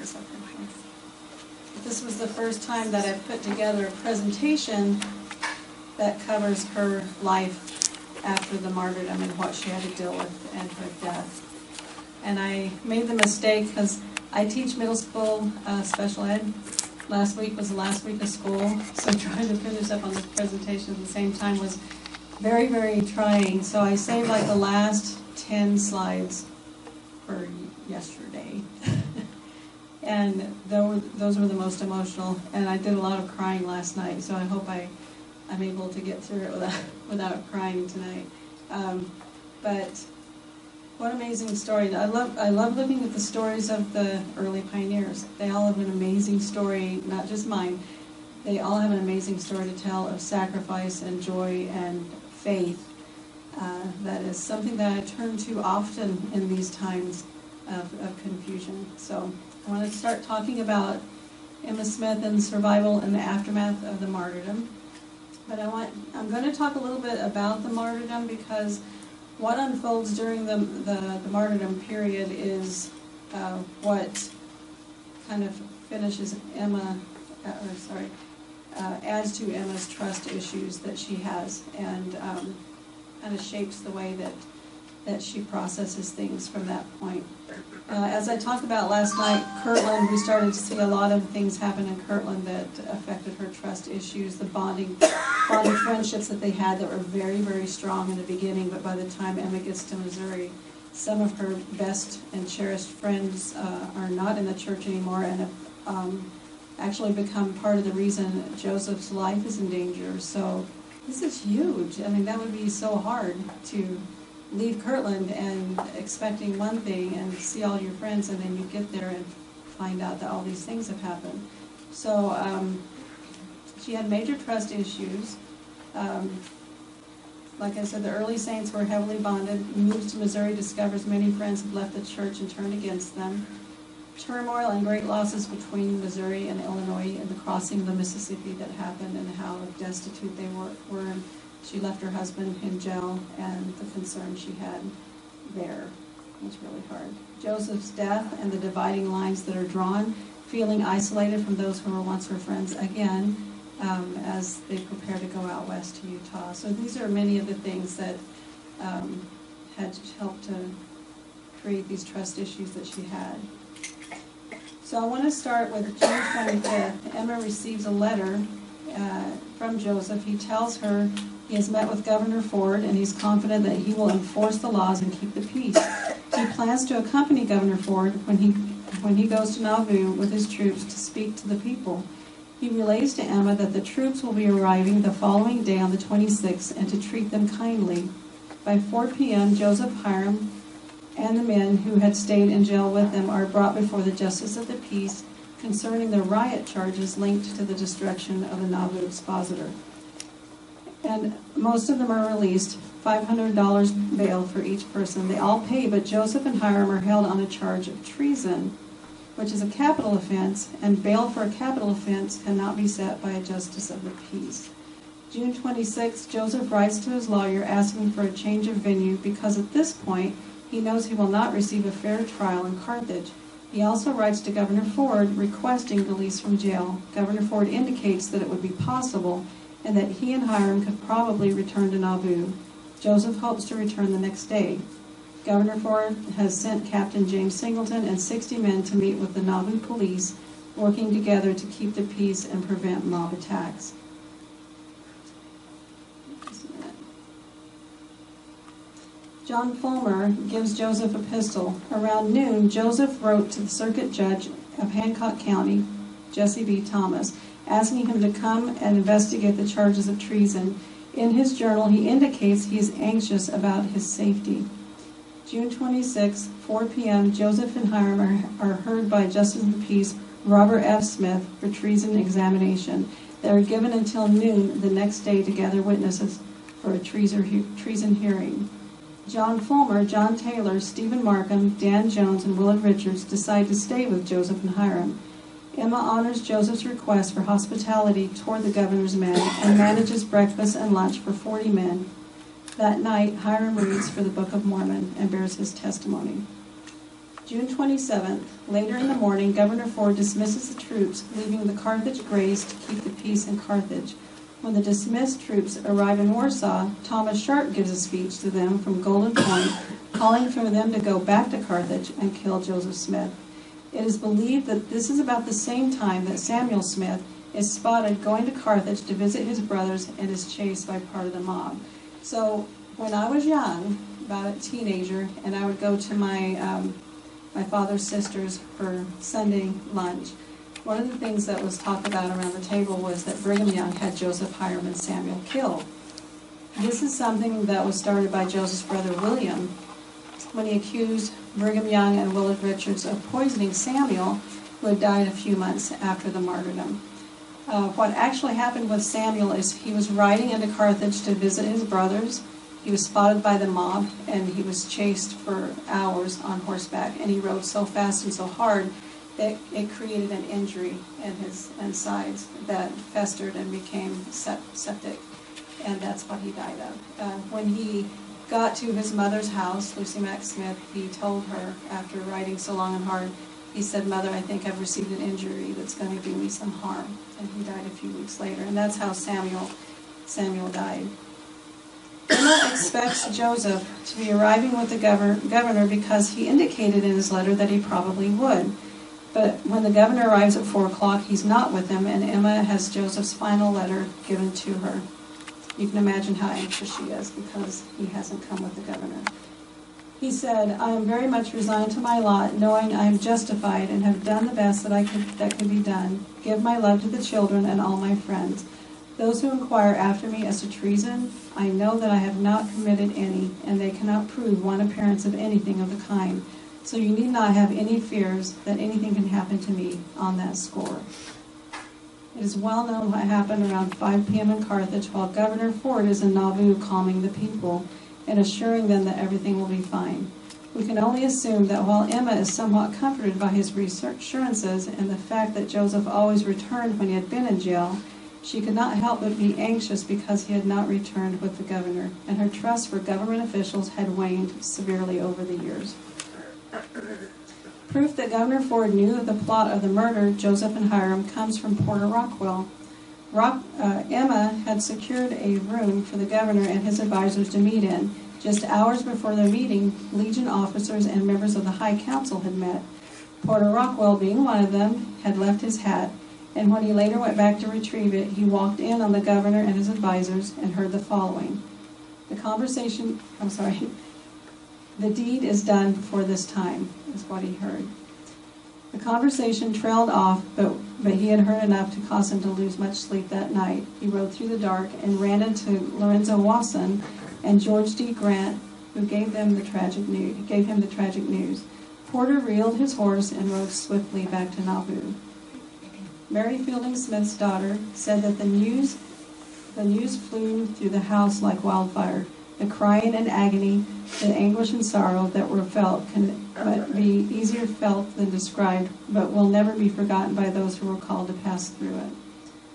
this up here. This was the first time that I've put together a presentation that covers her life after the martyrdom and what she had to deal with and her death. And I made the mistake because I teach middle school special ed. Last week was the last week of school, so trying to finish up on this presentation at the same time was very, very trying. So I saved like the last 10 slides for yesterday. And those were the most emotional, and I did a lot of crying last night, so I hope I'm able to get through it without crying tonight. But what an amazing story. I love looking at the stories of the early pioneers. They all have an amazing story, not just mine. They all have an amazing story to tell of sacrifice and joy and faith. That is something that I turn to often in these times of confusion. So I want to start talking about Emma Smith and survival in the aftermath of the martyrdom. But I'm going to talk a little bit about the martyrdom because what unfolds during the martyrdom period is what kind of finishes adds to Emma's trust issues that she has, and kind of shapes the way that she processes things from that point. As I talked about last night, Kirtland, we started to see a lot of things happen in Kirtland that affected her trust issues, the bonding friendships that they had that were very, very strong in the beginning, but by the time Emma gets to Missouri, some of her best and cherished friends are not in the church anymore and have actually become part of the reason Joseph's life is in danger. So this is huge. I mean, that would be so hard to leave Kirtland and expecting one thing and see all your friends, and then you get there and find out that all these things have happened. So she had major trust issues. Like I said, the early saints were heavily bonded. Moves to Missouri, discovers many friends had left the church and turned against them. Turmoil and great losses between Missouri and Illinois and the crossing of the Mississippi that happened, and how destitute they were. She left her husband in jail, and the concern she had there was really hard. Joseph's death and the dividing lines that are drawn, feeling isolated from those who were once her friends again, as they prepare to go out west to Utah. So these are many of the things that had helped to create these trust issues that she had. So I want to start with June 25th. Emma receives a letter from Joseph. He tells her he has met with Governor Ford, and he's confident that he will enforce the laws and keep the peace. He plans to accompany Governor Ford when he goes to Nauvoo with his troops to speak to the people. He relays to Emma that the troops will be arriving the following day on the 26th and to treat them kindly. By 4 p.m., Joseph, Hiram, and the men who had stayed in jail with them are brought before the Justice of the Peace concerning the riot charges linked to the destruction of the Nauvoo expositor. And most of them are released, $500 bail for each person. They all pay, but Joseph and Hiram are held on a charge of treason, which is a capital offense, and bail for a capital offense cannot be set by a justice of the peace. June 26, Joseph writes to his lawyer asking for a change of venue because at this point he knows he will not receive a fair trial in Carthage. He also writes to Governor Ford requesting release from jail. Governor Ford indicates that it would be possible and that he and Hiram could probably return to Nauvoo. Joseph hopes to return the next day. Governor Ford has sent Captain James Singleton and 60 men to meet with the Nauvoo police, working together to keep the peace and prevent mob attacks. John Fulmer gives Joseph a pistol. Around noon, Joseph wrote to the circuit judge of Hancock County, Jesse B. Thomas, asking him to come and investigate the charges of treason. In his journal, he indicates he is anxious about his safety. June 26, 4 p.m., Joseph and Hiram are heard by Justice of the Peace Robert F. Smith for treason examination. They are given until noon the next day to gather witnesses for a treason hearing. John Fulmer, John Taylor, Stephen Markham, Dan Jones, and Willard Richards decide to stay with Joseph and Hiram. Emma honors Joseph's request for hospitality toward the governor's men and manages breakfast and lunch for 40 men. That night, Hiram reads for the Book of Mormon and bears his testimony. June 27th, later in the morning, Governor Ford dismisses the troops, leaving the Carthage Greys to keep the peace in Carthage. When the dismissed troops arrive in Warsaw, Thomas Sharp gives a speech to them from Golden Point, calling for them to go back to Carthage and kill Joseph Smith. It is believed that this is about the same time that Samuel Smith is spotted going to Carthage to visit his brothers and is chased by part of the mob. So when I was young, about a teenager, and I would go to my father's sisters for Sunday lunch, one of the things that was talked about around the table was that Brigham Young had Joseph, Hiram, and Samuel killed. This is something that was started by Joseph's brother William when he accused Brigham Young and Willard Richards of poisoning Samuel, who had died a few months after the martyrdom. What actually happened with Samuel is he was riding into Carthage to visit his brothers. He was spotted by the mob, and he was chased for hours on horseback, and he rode so fast and so hard that it created an injury in his sides that festered and became septic, and that's what he died of. When he got to his mother's house, Lucy Mack Smith, he told her, after riding so long and hard, he said, "Mother, I think I've received an injury that's going to do me some harm." And he died a few weeks later, and that's how Samuel died. Emma expects Joseph to be arriving with the governor because he indicated in his letter that he probably would. But when the governor arrives at 4 o'clock, he's not with him, and Emma has Joseph's final letter given to her. You can imagine how anxious she is because he hasn't come with the governor. He said, "I am very much resigned to my lot, knowing I am justified and have done the best that could be done. Give my love to the children and all my friends. Those who inquire after me as to treason, I know that I have not committed any, and they cannot prove one appearance of anything of the kind. So you need not have any fears that anything can happen to me on that score." It is well known what happened around 5 p.m. in Carthage while Governor Ford is in Nauvoo calming the people and assuring them that everything will be fine. We can only assume that while Emma is somewhat comforted by his reassurances and the fact that Joseph always returned when he had been in jail, she could not help but be anxious because he had not returned with the governor, and her trust for government officials had waned severely over the years. Proof that Governor Ford knew of the plot of the murder, Joseph and Hiram, comes from Porter Rockwell. Emma had secured a room for the governor and his advisors to meet in. Just hours before their meeting, Legion officers and members of the High Council had met. Porter Rockwell, being one of them, had left his hat, and when he later went back to retrieve it, he walked in on the governor and his advisors and heard the following. The deed is done before this time, is what he heard. The conversation trailed off, but he had heard enough to cause him to lose much sleep that night. He rode through the dark and ran into Lorenzo Wasson and George D. Grant, who gave him the tragic news. Porter reeled his horse and rode swiftly back to Nauvoo. Mary Fielding Smith's daughter said that the news flew through the house like wildfire. The crying and agony, the anguish and sorrow that were felt can but be easier felt than described, but will never be forgotten by those who were called to pass through it.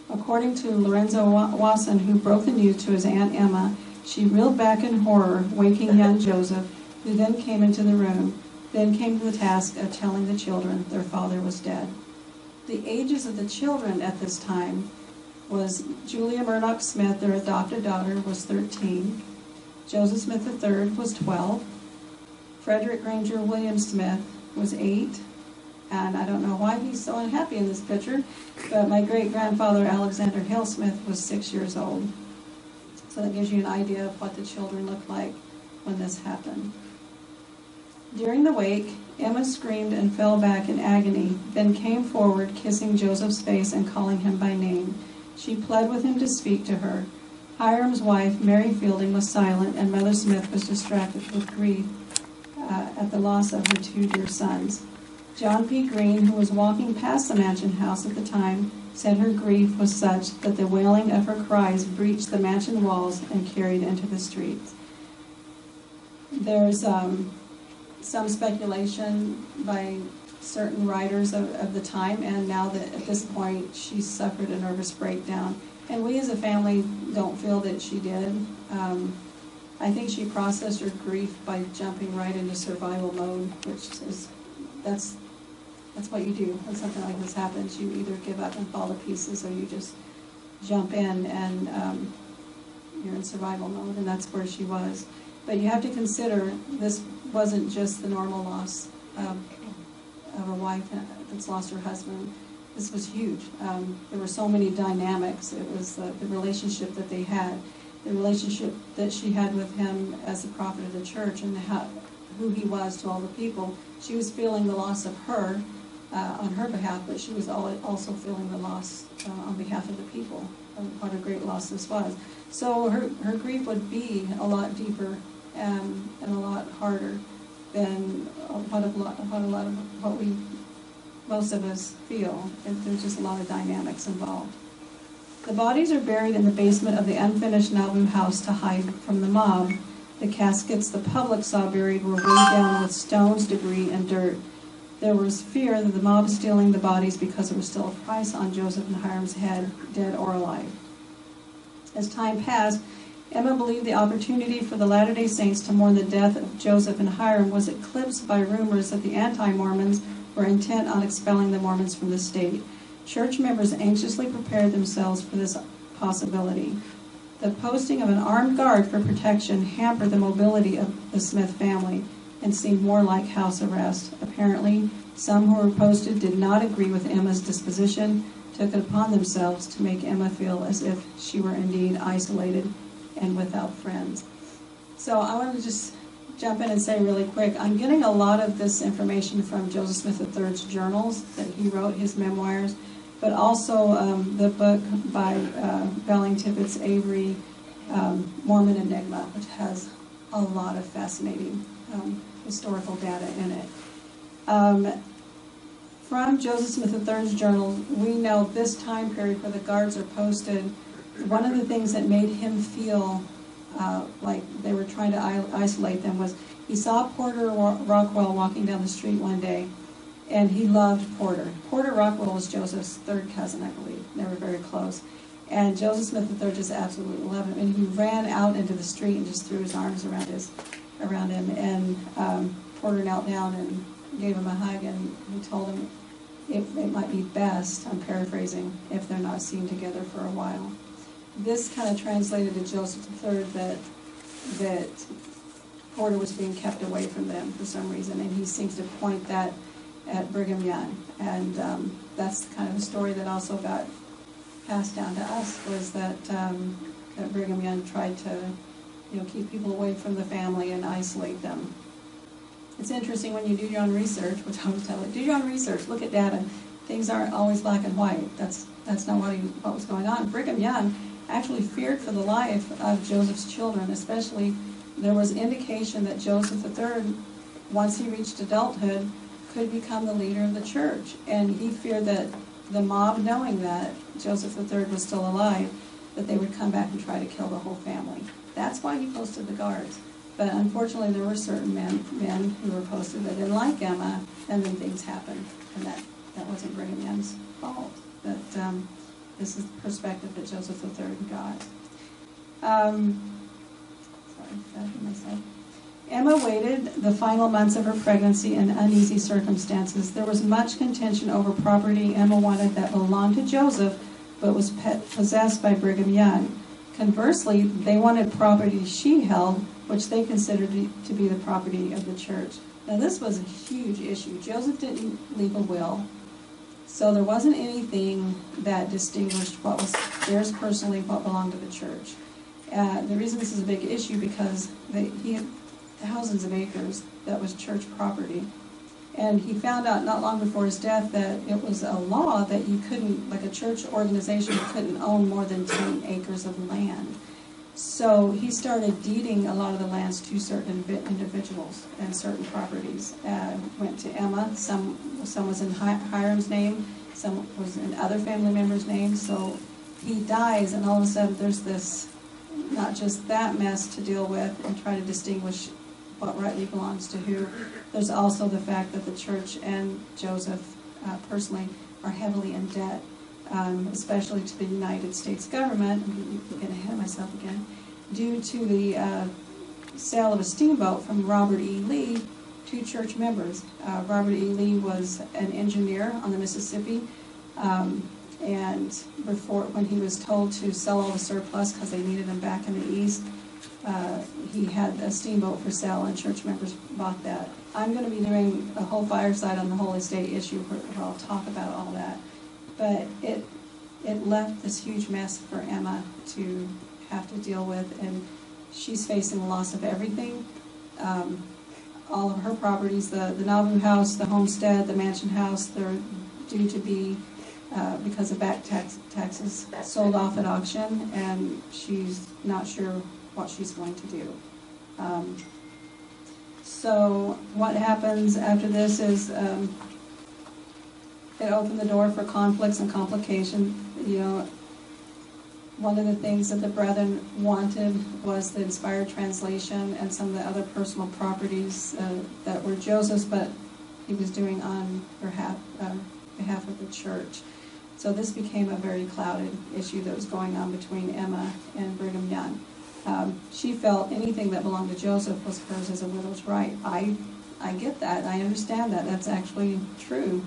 According to Lorenzo Wasson, who broke the news to his Aunt Emma, she reeled back in horror, waking young Joseph, who then came into the room, then came to the task of telling the children their father was dead. The ages of the children at this time was Julia Murdoch Smith, their adopted daughter, was 13. Joseph Smith III was 12. Frederick Granger William Smith was 8. And I don't know why he's so unhappy in this picture, but my great-grandfather Alexander Hale Smith was 6 years old. So that gives you an idea of what the children looked like when this happened. During the wake, Emma screamed and fell back in agony, then came forward, kissing Joseph's face and calling him by name. She pled with him to speak to her. Hiram's wife, Mary Fielding, was silent, and Mother Smith was distracted with grief at the loss of her 2 dear sons. John P. Green, who was walking past the mansion house at the time, said her grief was such that the wailing of her cries breached the mansion walls and carried into the streets. There's some speculation by certain writers of the time, and now that at this point she suffered a nervous breakdown. And we as a family don't feel that she did. I think she processed her grief by jumping right into survival mode, which is that's what you do when something like this happens. You either give up and fall to pieces, or you just jump in and you're in survival mode, and that's where she was. But you have to consider this wasn't just the normal loss of a wife that's lost her husband. This was huge. There were so many dynamics. It was the relationship that they had, the relationship that she had with him as the prophet of the church, and who he was to all the people. She was feeling the loss of her on her behalf, but she was also feeling the loss on behalf of the people. What a great loss this was. So her grief would be a lot deeper and a lot harder than what most of us feel. There's just a lot of dynamics involved. The bodies are buried in the basement of the unfinished Nauvoo house to hide from the mob. The caskets the public saw buried were weighed down with stones, debris, and dirt. There was fear that the mob was stealing the bodies because there was still a price on Joseph and Hiram's head, dead or alive. As time passed, Emma believed the opportunity for the Latter-day Saints to mourn the death of Joseph and Hiram was eclipsed by rumors that the anti-Mormons were intent on expelling the Mormons from the state. Church members anxiously prepared themselves for this possibility. The posting of an armed guard for protection hampered the mobility of the Smith family and seemed more like house arrest. Apparently, some who were posted did not agree with Emma's disposition, took it upon themselves to make Emma feel as if she were indeed isolated and without friends. So I want to just jump in and say really quick, I'm getting a lot of this information from Joseph Smith III's journals that he wrote, his memoirs, but also the book by Belling Tippett's Avery, Mormon Enigma, which has a lot of fascinating historical data in it. From Joseph Smith III's journal, we know this time period where the guards are posted, one of the things that made him feel like they were trying to isolate them was he saw Porter Rockwell walking down the street one day, and he loved Porter. Porter Rockwell was Joseph's third cousin, I believe. They were very close. And Joseph Smith III just absolutely loved him. And he ran out into the street and just threw his arms around him. And Porter knelt down and gave him a hug, and he told him it might be best, I'm paraphrasing, if they're not seen together for a while. This kind of translated to Joseph III that Porter was being kept away from them for some reason, and he seems to point that at Brigham Young. And that's kind of the story that also got passed down to us, was that that Brigham Young tried to keep people away from the family and isolate them. It's interesting when you do your own research, which I always tell you, do your own research, look at data. Things aren't always black and white. That's not what was going on. Brigham Young actually feared for the life of Joseph's children, especially there was indication that Joseph III, once he reached adulthood, could become the leader of the church. And he feared that the mob, knowing that Joseph III was still alive, that they would come back and try to kill the whole family. That's why he posted the guards. But unfortunately, there were certain men who were posted that didn't like Emma, and then things happened. And that wasn't Brigham Young's fault. But this is the perspective that Joseph III got. Emma waited the final months of her pregnancy in uneasy circumstances. There was much contention over property Emma wanted that belonged to Joseph, but was possessed by Brigham Young. Conversely, they wanted property she held, which they considered to be the property of the church. Now, this was a huge issue. Joseph didn't leave a will, so there wasn't anything that distinguished what was theirs personally, what belonged to the church. The reason this is a big issue because he had thousands of acres that was church property. And he found out not long before his death that it was a law that you couldn't, like a church organization, couldn't own more than 10 acres of land. So he started deeding a lot of the lands to certain individuals and certain properties. Went to Emma, some was in Hiram's name, some was in other family members' names. So he dies, and all of a sudden there's this, not just that mess to deal with and try to distinguish what rightly belongs to who. There's also the fact that the church and Joseph personally are heavily in debt, especially to the United States government. I'm getting ahead of myself again. Due to the sale of a steamboat from Robert E. Lee two church members. Robert E. Lee was an engineer on the Mississippi, and when he was told to sell all the surplus because they needed him back in the East, he had a steamboat for sale, and church members bought that. I'm going to be doing a whole fireside on the whole estate issue where I'll talk about all that. But it left this huge mess for Emma to have to deal with, and she's facing the loss of everything. All of her properties, the Nauvoo house, the homestead, the mansion house, they're due to be, because of back taxes, sold off at auction, and she's not sure what she's going to do. So what happens after this is it opened the door for conflicts and complication. You know, one of the things that the brethren wanted was the inspired translation and some of the other personal properties that were Joseph's, but he was doing on behalf of the church. So this became a very clouded issue that was going on between Emma and Brigham Young. She felt anything that belonged to Joseph was hers as a widow's right. I get that. I understand that. That's actually true.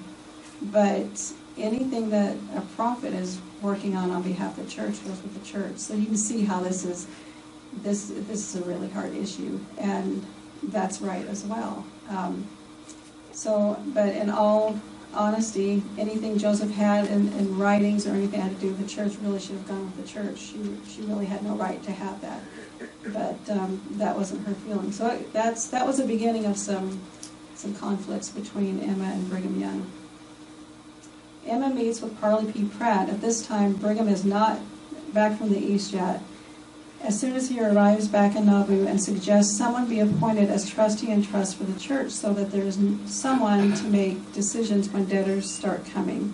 But anything that a prophet is working on behalf of the church goes with the church. So you can see how this is a really hard issue, and that's right as well. But in all honesty, anything Joseph had in writings or anything that had to do with the church really should have gone with the church. She really had no right to have that. But that wasn't her feeling. So that was the beginning of some conflicts between Emma and Brigham Young. Emma meets with Parley P. Pratt. At this time, Brigham is not back from the East yet. As soon as he arrives back in Nauvoo and suggests someone be appointed as trustee and trust for the church so that there is someone to make decisions when debtors start coming.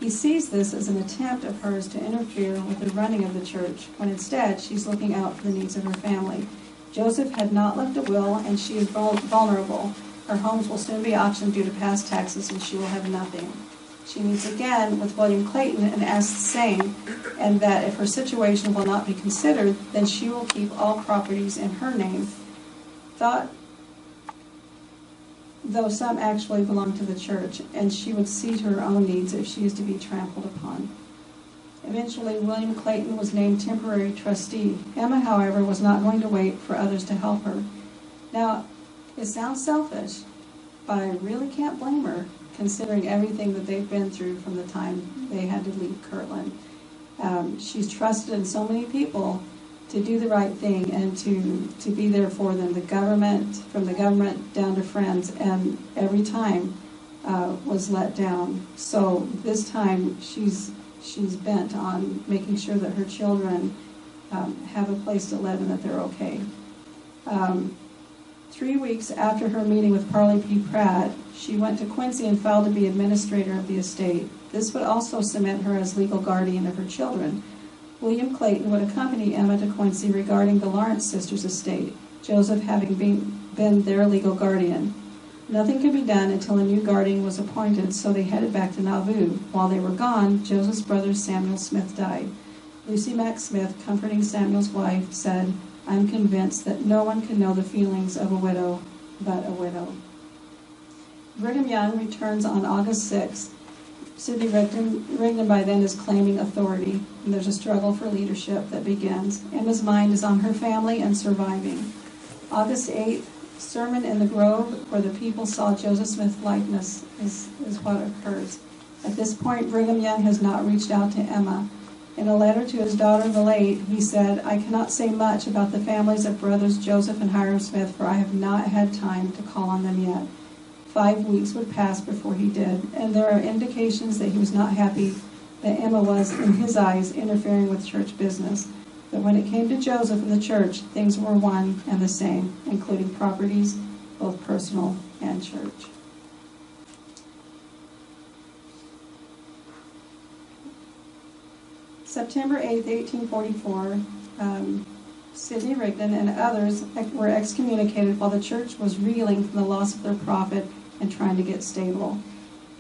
He sees this as an attempt of hers to interfere with the running of the church, when instead she's looking out for the needs of her family. Joseph had not left a will, and she is vulnerable. Her homes will soon be auctioned due to past taxes, and she will have nothing. She meets again with William Clayton and asks the same, and that if her situation will not be considered, then she will keep all properties in her name, though some actually belong to the church, and she would see to her own needs if she is to be trampled upon. Eventually, William Clayton was named temporary trustee. Emma, however, was not going to wait for others to help her. Now, it sounds selfish, but I really can't blame her, considering everything that they've been through from the time they had to leave Kirtland. She's trusted in so many people to do the right thing and to be there for them, from the government down to friends, and every time was let down. So this time she's bent on making sure that her children have a place to live and that they're okay. 3 weeks after her meeting with Parley P. Pratt, she went to Quincy and filed to be administrator of the estate. This would also cement her as legal guardian of her children. William Clayton would accompany Emma to Quincy regarding the Lawrence sisters' estate, Joseph having been their legal guardian. Nothing could be done until a new guardian was appointed, so they headed back to Nauvoo. While they were gone, Joseph's brother Samuel Smith died. Lucy Mack Smith, comforting Samuel's wife, said, "I'm convinced that no one can know the feelings of a widow but a widow." Brigham Young returns on August 6th. Sidney Rigdon by then is claiming authority, and there's a struggle for leadership that begins. Emma's mind is on her family and surviving. August 8th, sermon in the grove where the people saw Joseph Smith's likeness is what occurs. At this point, Brigham Young has not reached out to Emma. In a letter to his daughter, the late, he said, "I cannot say much about the families of brothers Joseph and Hiram Smith, for I have not had time to call on them yet." 5 weeks would pass before he did, and there are indications that he was not happy that Emma was, in his eyes, interfering with church business. But when it came to Joseph and the church, things were one and the same, including properties, both personal and church. September 8th, 1844, Sidney Rigdon and others were excommunicated while the church was reeling from the loss of their prophet and trying to get stable.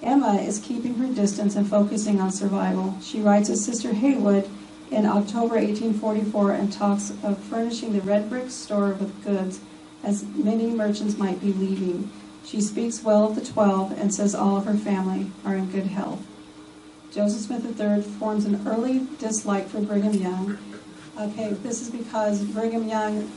Emma is keeping her distance and focusing on survival. She writes to Sister Haywood in October 1844 and talks of furnishing the red brick store with goods, as many merchants might be leaving. She speaks well of the 12 and says all of her family are in good health. Joseph Smith III forms an early dislike for Brigham Young. Okay, this is because Brigham Young,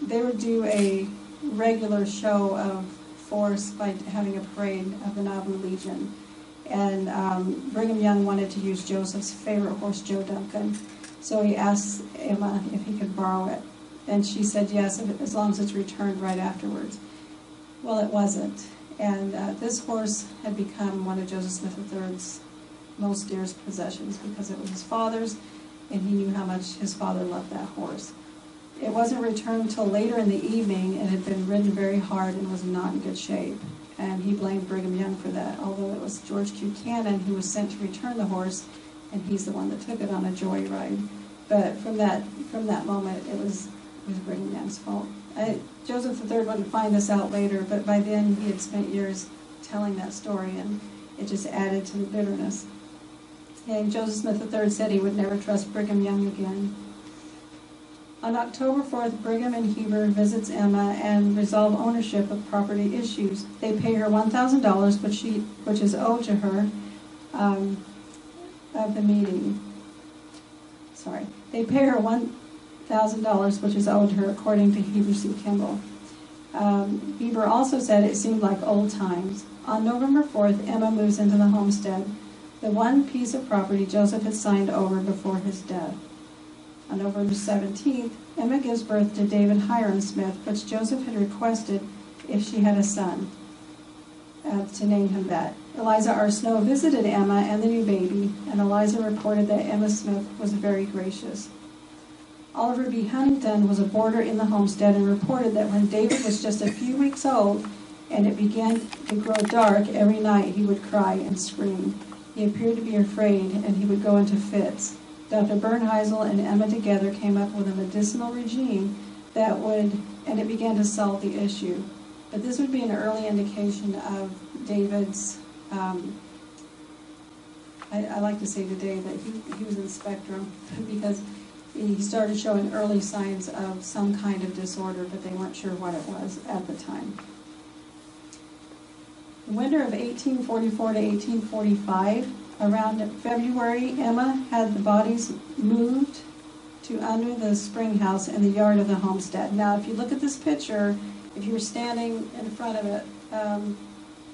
they would do a regular show of force by having a parade of the Nauvoo Legion. And Brigham Young wanted to use Joseph's favorite horse, Joe Duncan. So he asked Emma if he could borrow it. And she said yes, as long as it's returned right afterwards. Well, it wasn't. And this horse had become one of Joseph Smith III's most dearest possessions because it was his father's, and he knew how much his father loved that horse. It wasn't returned until later in the evening and had been ridden very hard and was not in good shape. And he blamed Brigham Young for that, although it was George Q. Cannon who was sent to return the horse, and he's the one that took it on a joyride. But from that moment, it was Brigham Young's fault. Joseph III wouldn't find this out later, but by then he had spent years telling that story, and it just added to the bitterness. And Joseph Smith III said he would never trust Brigham Young again. On October 4th, Brigham and Heber visits Emma and resolve ownership of property issues. They pay her $1,000, which is owed to her of the meeting. Sorry. They pay her $1,000, which is owed to her, according to Heber C. Kimball. Heber also said it seemed like old times. On November 4th, Emma moves into the homestead, the one piece of property Joseph had signed over before his death. On November 17th, Emma gives birth to David Hiram Smith, which Joseph had requested if she had a son, to name him that. Eliza R. Snow visited Emma and the new baby, and Eliza reported that Emma Smith was very gracious. Oliver B. Huntington was a boarder in the homestead and reported that when David was just a few weeks old and it began to grow dark, every night he would cry and scream. He appeared to be afraid, and he would go into fits. Dr. Bernheisel and Emma together came up with a medicinal regime and it began to solve the issue. But this would be an early indication of David's, I like to say today that he was in the spectrum, because he started showing early signs of some kind of disorder, but they weren't sure what it was at the time. The winter of 1844 to 1845, around February, Emma had the bodies moved to under the spring house in the yard of the homestead. Now, if you look at this picture, if you were standing in front of it,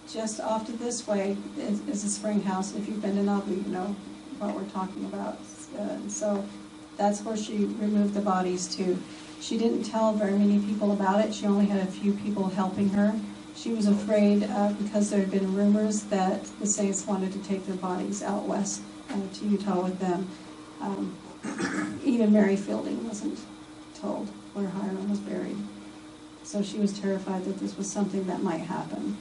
just off to this way is the spring house. If you've been to Nauvoo, you know what we're talking about. So that's where she removed the bodies to. She didn't tell very many people about it. She only had a few people helping her. She was afraid because there had been rumors that the Saints wanted to take their bodies out west to Utah with them. Even Mary Fielding wasn't told where Hiram was buried. So she was terrified that this was something that might happen.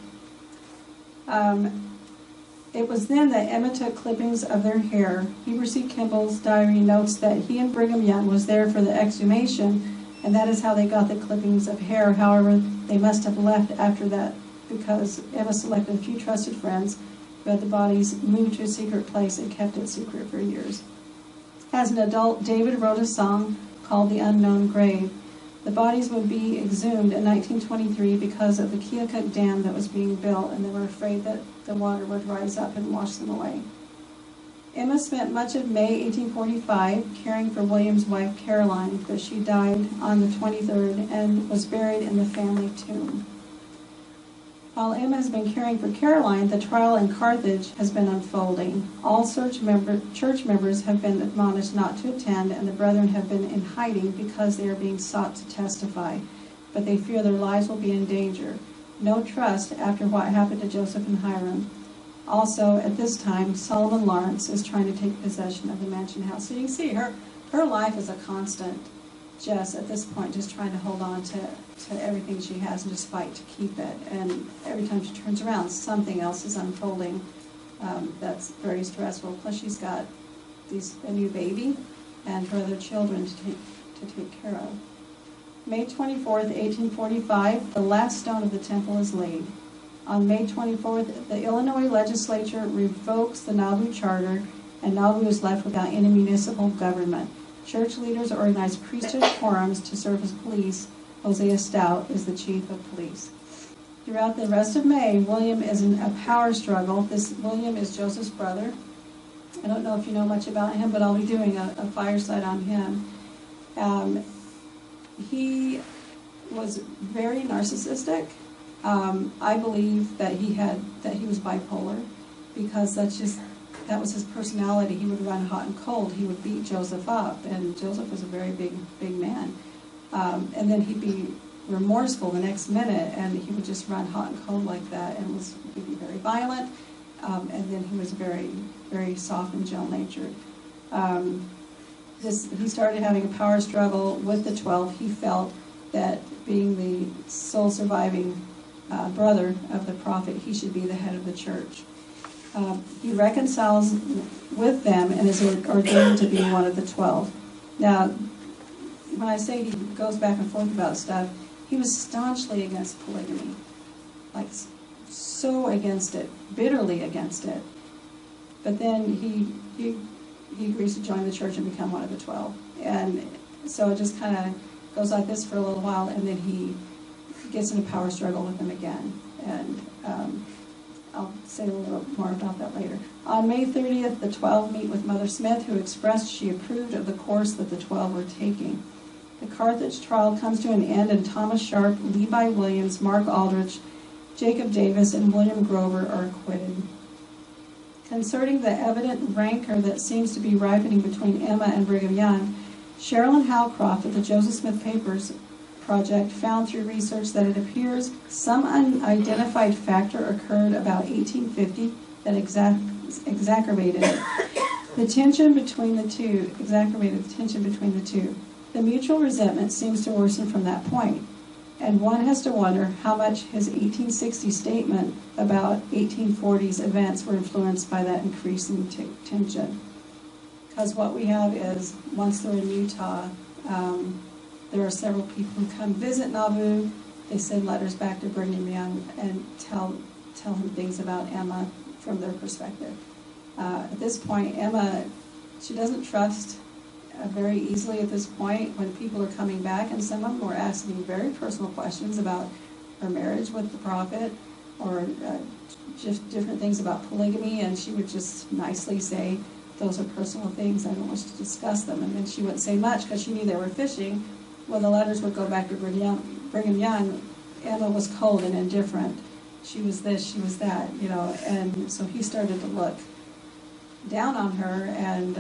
It was then that Emma took clippings of their hair. Heber C. Kimball's diary notes that he and Brigham Young was there for the exhumation, and that is how they got the clippings of hair. However, they must have left after that because Emma selected a few trusted friends who had the bodies moved to a secret place and kept it secret for years. As an adult, David wrote a song called The Unknown Grave. The bodies would be exhumed in 1923 because of the Keokuk Dam that was being built, and they were afraid that the water would rise up and wash them away. Emma spent much of May 1845 caring for William's wife Caroline, but she died on the 23rd and was buried in the family tomb. While Emma has been caring for Caroline, the trial in Carthage has been unfolding. All church members have been admonished not to attend, and the brethren have been in hiding because they are being sought to testify, but they fear their lives will be in danger. No trust after what happened to Joseph and Hiram. Also, at this time, Solomon Lawrence is trying to take possession of the mansion house. So you can see her life is a constant, just at this point, just trying to hold on to everything she has and just fight to keep it. And every time she turns around, something else is unfolding that's very stressful. Plus, she's got a new baby and her other children to take care of. May 24th, 1845, the last stone of the temple is laid. On May 24th, the Illinois legislature revokes the Nauvoo Charter, and Nauvoo is left without any municipal government. Church leaders organize priesthood quorums to serve as police. Hosea Stout is the chief of police. Throughout the rest of May, William is in a power struggle. This William is Joseph's brother. I don't know if you know much about him, but I'll be doing a fireside on him. He was very narcissistic. I believe that he was bipolar, because that was his personality. He would run hot and cold. He would beat Joseph up, and Joseph was a very big man. And then he'd be remorseful the next minute, and he would just run hot and cold like that, and he'd be very violent. And then he was very, very soft and gentle-natured. He started having a power struggle with the 12. He felt that being the sole surviving brother of the prophet, he should be the head of the church. He reconciles with them and is ordained to be one of the 12. Now, when I say he goes back and forth about stuff, he was staunchly against polygamy, like so against it, bitterly against it. But then he agrees to join the church and become one of the 12. And so it just kind of goes like this for a little while, and then he gets in a power struggle with them again. And I'll say a little bit more about that later. On May 30th, the 12 meet with Mother Smith, who expressed she approved of the course that the 12 were taking. The Carthage trial comes to an end, and Thomas Sharp, Levi Williams, Mark Aldrich, Jacob Davis, and William Grover are acquitted. Concerning the evident rancor that seems to be ripening between Emma and Brigham Young, Sherilyn Howcroft of the Joseph Smith Papers Project found through research that it appears some unidentified factor occurred about 1850 that exacerbated the tension between the two. The mutual resentment seems to worsen from that point, and one has to wonder how much his 1860 statement about 1840s events were influenced by that increasing tension. Because what we have is, once they're in Utah, there are several people who come visit Nauvoo. They send letters back to Brigham Young and tell him things about Emma from their perspective. At this point, Emma, she doesn't trust very easily at this point when people are coming back, and some of them were asking very personal questions about her marriage with the prophet, or just different things about polygamy, and she would just nicely say, those are personal things, I don't wish to discuss them. And then she wouldn't say much because she knew they were fishing. Well, the letters would go back to Brigham Young. Emma was cold and indifferent. She was this, she was that, and so he started to look down on her, and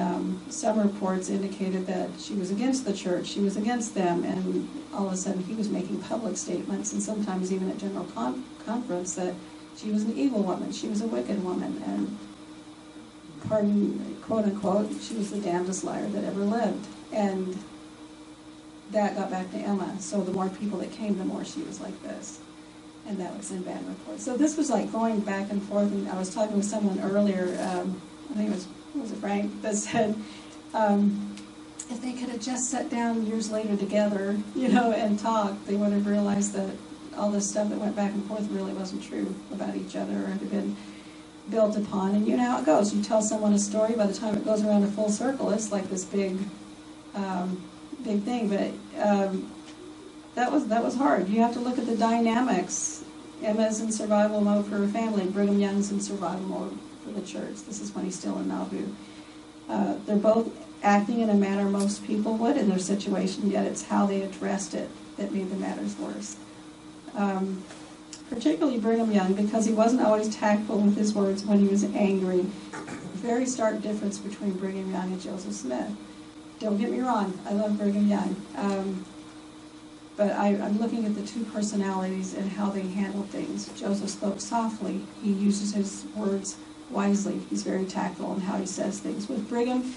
some reports indicated that she was against the church, she was against them, and all of a sudden he was making public statements, and sometimes even at general conference, that she was an evil woman, she was a wicked woman, and pardon, quote unquote, she was the damnedest liar that ever lived. And that got back to Emma, so the more people that came, the more she was like this. And that was in bad reports. So this was like going back and forth, and I was talking with someone earlier, I think it was Frank, that said, if they could have just sat down years later together, and talked, they would have realized that all this stuff that went back and forth really wasn't true about each other, or had been built upon. And you know how it goes. You tell someone a story, by the time it goes around a full circle, it's like this big thing. But that was hard. You have to look at the dynamics. Emma's in survival mode for her family. Brigham Young's in survival mode for the church. This is when he's still in Nauvoo. They're both acting in a manner most people would in their situation, yet it's how they addressed it that made the matters worse. Particularly Brigham Young, because he wasn't always tactful with his words when he was angry. Very stark difference between Brigham Young and Joseph Smith. Don't get me wrong, I love Brigham Young. But I'm looking at the two personalities and how they handle things. Joseph spoke softly. He uses his words wisely. He's very tactful in how he says things. With Brigham,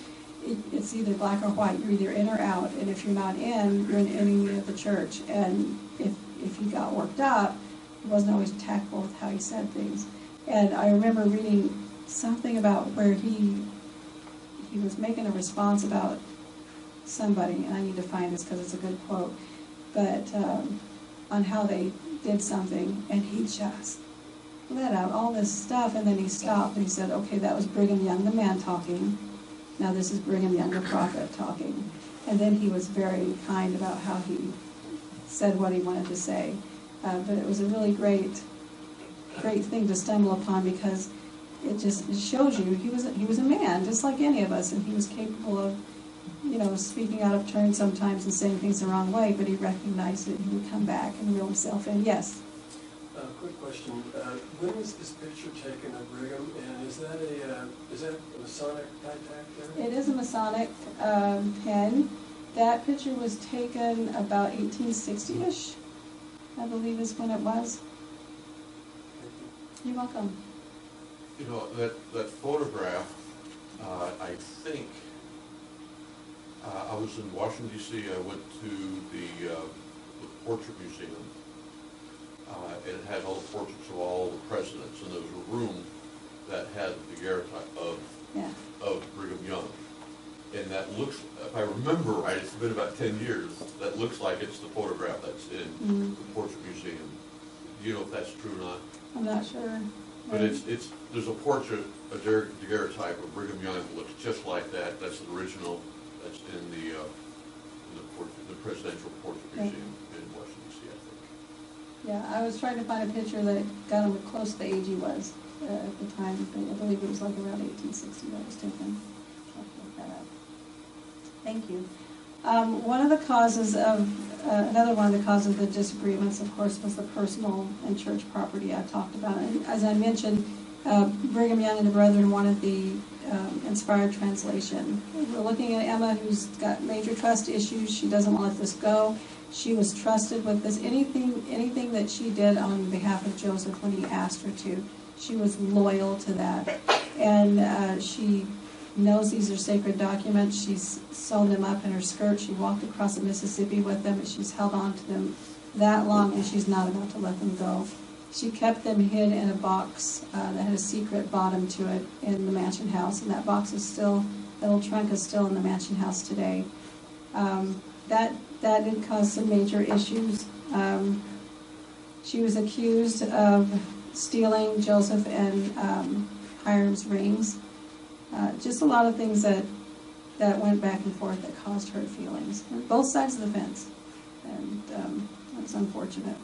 it's either black or white. You're either in or out. And if you're not in, you're an enemy of the church. And if he got worked up, he wasn't always tactful with how he said things. And I remember reading something about where he was making a response about somebody, and I need to find this because it's a good quote, but on how they did something, and he just let out all this stuff, and then he stopped and he said, okay, that was Brigham Young, the man, talking. Now this is Brigham Young, the prophet, talking. And then he was very kind about how he said what he wanted to say. But it was a really great great thing to stumble upon, because it shows you he was a man just like any of us, and he was capable of, speaking out of turn sometimes and saying things the wrong way, but he recognized it and he would come back and reel himself in. Yes? Quick question. When was this picture taken of Brigham, and is that a Masonic type act there? It is a Masonic pen. That picture was taken about 1860-ish, I believe is when it was. You're welcome. That photograph, I think, I was in Washington, D.C. I went to the Portrait Museum. And it had all the portraits of all the presidents, and there was a room that had the daguerreotype of Brigham Young. And that looks, if I remember right, it's been about 10 years, that looks like it's the photograph that's in the Portrait Museum. Do you know if that's true or not? I'm not sure. But there's a portrait, a daguerreotype of Brigham Young that looks just like that. That's the original. That's in the Presidential Portrait Museum in Washington, D.C., I think. Yeah, I was trying to find a picture that got him close to the age he was at the time. But I believe it was like around 1860 that was taken. I'll look that up. Thank you. Another one of the causes of the disagreements, of course, was the personal and church property I talked about. And as I mentioned, Brigham Young and the Brethren wanted the inspired translation. We're looking at Emma, who's got major trust issues. She doesn't want to let this go. She was trusted with this. Anything that she did on behalf of Joseph when he asked her to, she was loyal to that. And she knows these are sacred documents. She's sewn them up in her skirt. She walked across the Mississippi with them, and she's held on to them that long, and she's not about to let them go. She kept them hid in a box that had a secret bottom to it in the Mansion House, and that box is still, that old trunk is still in the Mansion House today. That did cause some major issues. She was accused of stealing Joseph and Hiram's rings. Just a lot of things that went back and forth that caused hurt feelings on both sides of the fence, and that's unfortunate.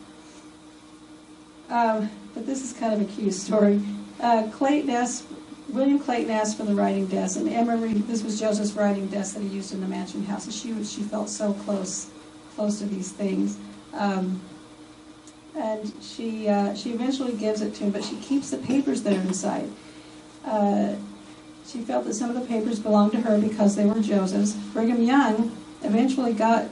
But this is kind of a cute story. William Clayton asked for the writing desk, and Emma Reed, this was Joseph's writing desk that he used in the Mansion House, and she felt so close to these things. And she eventually gives it to him, but she keeps the papers that are inside. She felt that some of the papers belonged to her because they were Joseph's. Brigham Young eventually got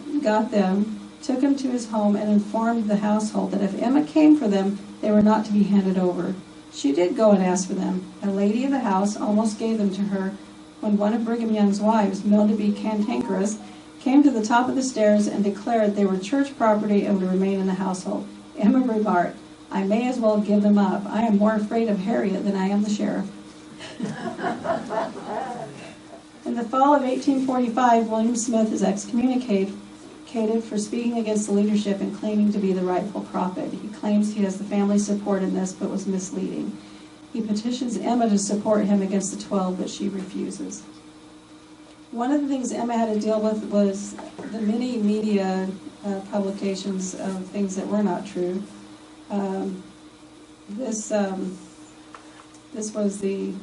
them, took them to his home, and informed the household that if Emma came for them, they were not to be handed over. She did go and ask for them. A lady of the house almost gave them to her when one of Brigham Young's wives, known to be cantankerous, came to the top of the stairs and declared they were church property and would remain in the household. Emma remarked, "I may as well give them up. I am more afraid of Harriet than I am the sheriff." In the fall of 1845, William Smith is excommunicated for speaking against the leadership and claiming to be the rightful prophet. He claims he has the family support in this, but was misleading. He petitions Emma to support him against the 12, but she refuses. One of the things Emma had to deal with was the many media publications of things that were not true. This was the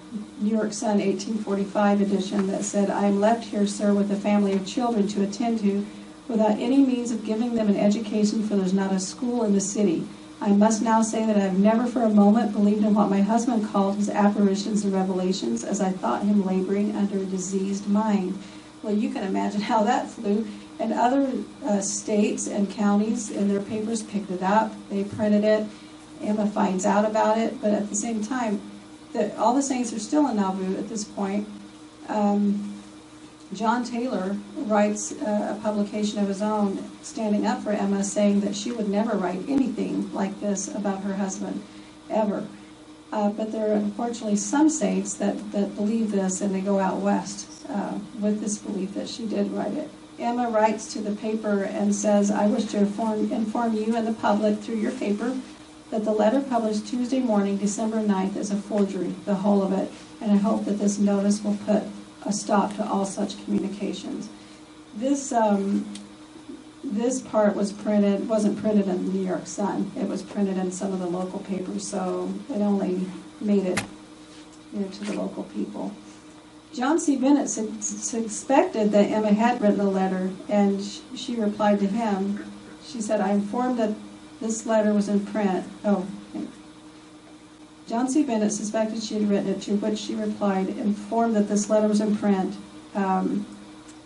New York Sun 1845 edition that said, "I am left here, sir, with a family of children to attend to, without any means of giving them an education, for there's not a school in the city. I must now say that I have never for a moment believed in what my husband called his apparitions and revelations, as I thought him laboring under a diseased mind." Well, you can imagine how that flew. And other states and counties in their papers picked it up. They printed it. Emma finds out about it. But at the same time, all the saints are still in Nauvoo at this point. John Taylor writes a publication of his own standing up for Emma, saying that she would never write anything like this about her husband, ever. But there are unfortunately some saints that believe this, and they go out west with this belief that she did write it. Emma writes to the paper and says, "I wish to inform you and the public through your paper that the letter published Tuesday morning, December 9th, is a forgery, the whole of it, and I hope that this notice will put a stop to all such communications." This this part wasn't printed in the New York Sun. It was printed in some of the local papers, so it only made it to the local people. John C. Bennett suspected that Emma had written the letter, and she replied to him. She said, "I informed that this letter was in print." John C. Bennett suspected she had written it, to which she replied, informed that this letter was in print.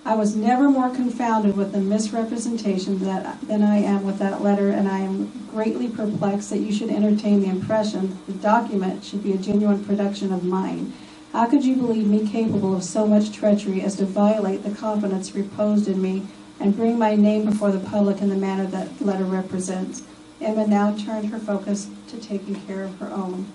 "I was never more confounded with the misrepresentation than I am with that letter, and I am greatly perplexed that you should entertain the impression that the document should be a genuine production of mine. How could you believe me capable of so much treachery as to violate the confidence reposed in me and bring my name before the public in the manner that the letter represents?" Emma now turned her focus to taking care of her own.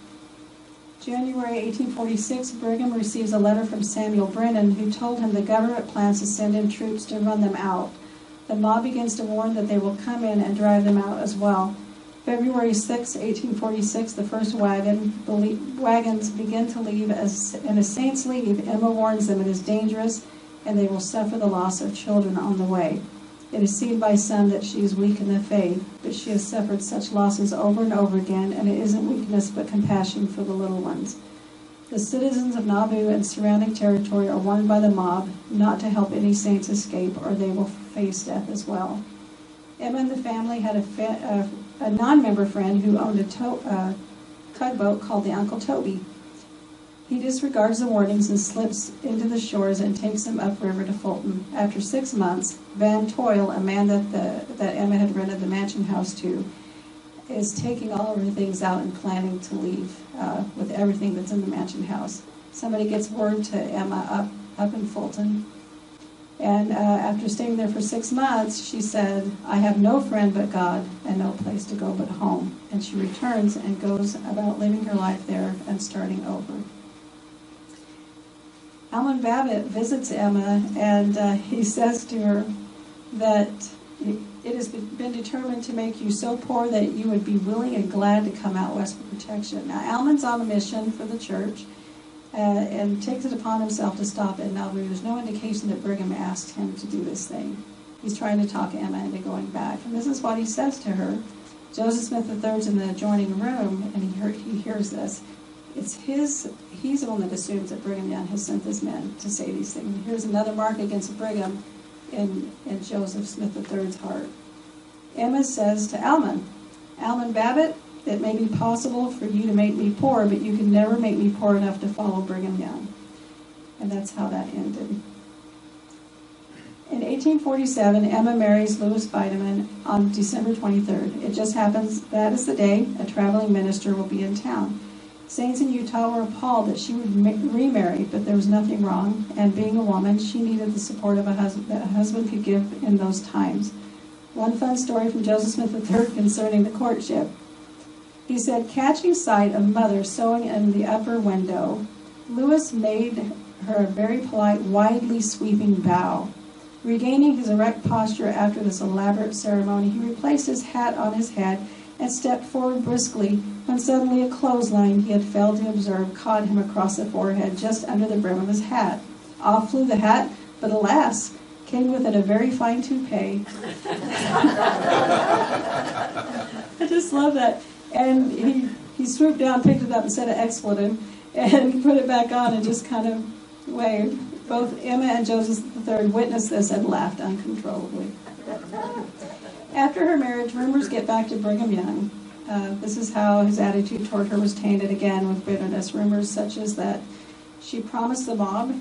January 1846, Brigham receives a letter from Samuel Brennan, who told him the government plans to send in troops to run them out. The mob begins to warn that they will come in and drive them out as well. February 6, 1846, the first wagons begin to leave. As saints leave, Emma warns them it is dangerous and they will suffer the loss of children on the way. It is seen by some that she is weak in the faith, but she has suffered such losses over and over again, and it isn't weakness but compassion for the little ones. The citizens of Nauvoo and surrounding territory are warned by the mob not to help any saints escape, or they will face death as well. Emma and the family had a non-member friend who owned a tugboat called the Uncle Toby. He disregards the warnings and slips into the shores and takes them upriver to Fulton. After 6 months, Van Toyle, a man that Emma had rented the mansion house to, is taking all of her things out and planning to leave with everything that's in the mansion house. Somebody gets word to Emma up in Fulton, and after staying there for 6 months, she said, "I have no friend but God and no place to go but home." And she returns and goes about living her life there and starting over. Alman Babbitt visits Emma, and he says to her that it has been determined to make you so poor that you would be willing and glad to come out west for protection. Now, Alman's on a mission for the church and takes it upon himself to stop at Nauvoo. There's no indication that Brigham asked him to do this thing. He's trying to talk Emma into going back. And this is what he says to her. Joseph Smith III's in the adjoining room, and he hears this. He's the one that assumes that Brigham Young has sent his men to say these things. Here's another mark against Brigham in Joseph Smith III's heart. Emma says to Alman Babbitt, "It may be possible for you to make me poor, but you can never make me poor enough to follow Brigham Young." And that's how that ended. In 1847, Emma marries Louis Weideman on December 23rd. It just happens that is the day a traveling minister will be in town. Saints in Utah were appalled that she would remarry, but there was nothing wrong, and being a woman, she needed the support of a husband that a husband could give in those times. One fun story from Joseph Smith III concerning the courtship. He said, catching sight of mother sewing in the upper window, Louis made her a very polite, widely sweeping bow. Regaining his erect posture after this elaborate ceremony, he replaced his hat on his head and stepped forward briskly, when suddenly a clothesline he had failed to observe caught him across the forehead just under the brim of his hat. Off flew the hat, but alas, came with it a very fine toupee. I just love that. And he swooped down, picked it up, and said an expletive, and put it back on and just kind of waved. Both Emma and Joseph III witnessed this and laughed uncontrollably. After her marriage, rumors get back to Brigham Young. This is how his attitude toward her was tainted again with bitterness. Rumors such as that she promised the mob.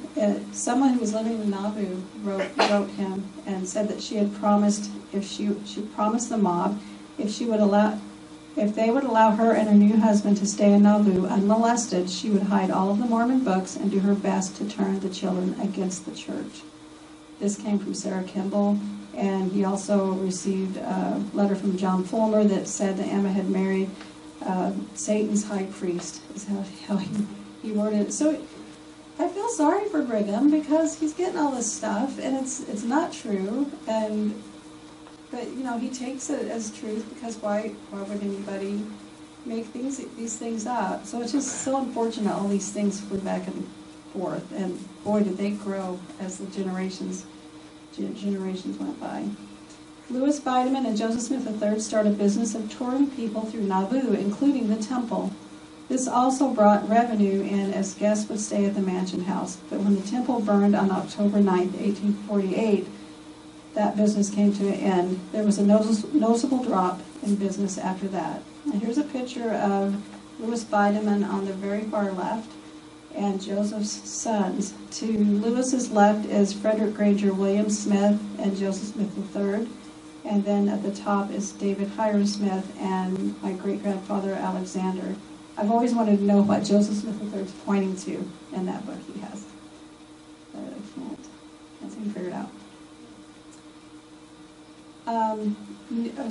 Someone who was living in Nauvoo wrote him and said that she had promised she promised the mob if they would allow her and her new husband to stay in Nauvoo unmolested, she would hide all of the Mormon books and do her best to turn the children against the church. This came from Sarah Kimball. And he also received a letter from John Fulmer that said that Emma had married Satan's high priest, is how he worded it. So I feel sorry for Brigham because he's getting all this stuff, and it's not true. But he takes it as truth because why would anybody make these things up? So it's just so unfortunate all these things flew back and forth, and boy did they grow as the generations went by. Louis Bideman and Joseph Smith III started a business of touring people through Nauvoo, including the temple. This also brought revenue in as guests would stay at the mansion house. But when the temple burned on October 9, 1848, that business came to an end. There was a noticeable drop in business after that. And here's a picture of Louis Bideman on the very far left and Joseph's sons. To Louis's left is Frederick Granger William Smith and Joseph Smith III. And then at the top is David Hiram Smith and my great-grandfather Alexander. I've always wanted to know what Joseph Smith III is pointing to in that book he has. But I can't seem to figure it out.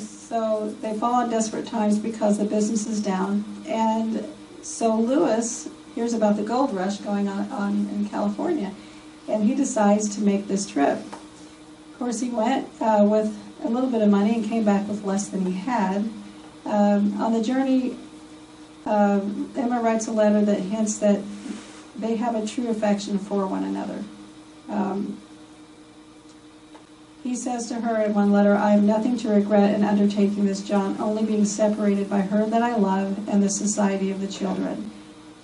So they fall on desperate times because the business is down. And so Louis hears about the gold rush going on in California, and he decides to make this trip. Of course, he went with a little bit of money and came back with less than he had. On the journey, Emma writes a letter that hints that they have a true affection for one another. He says to her in one letter, "I have nothing to regret in undertaking this, John, only being separated by her that I love and the society of the children."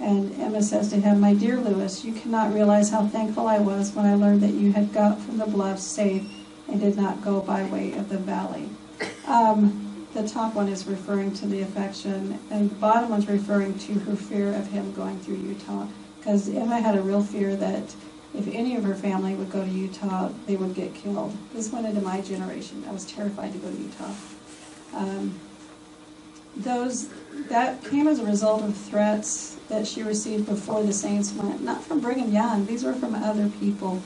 And Emma says to him, "My dear Louis, you cannot realize how thankful I was when I learned that you had got from the bluffs safe and did not go by way of the valley." The top one is referring to the affection, and the bottom one's referring to her fear of him going through Utah, because Emma had a real fear that if any of her family would go to Utah, they would get killed. This went into my generation. I was terrified to go to Utah. That came as a result of threats that she received before the saints went, not from Brigham Young. These were from other people.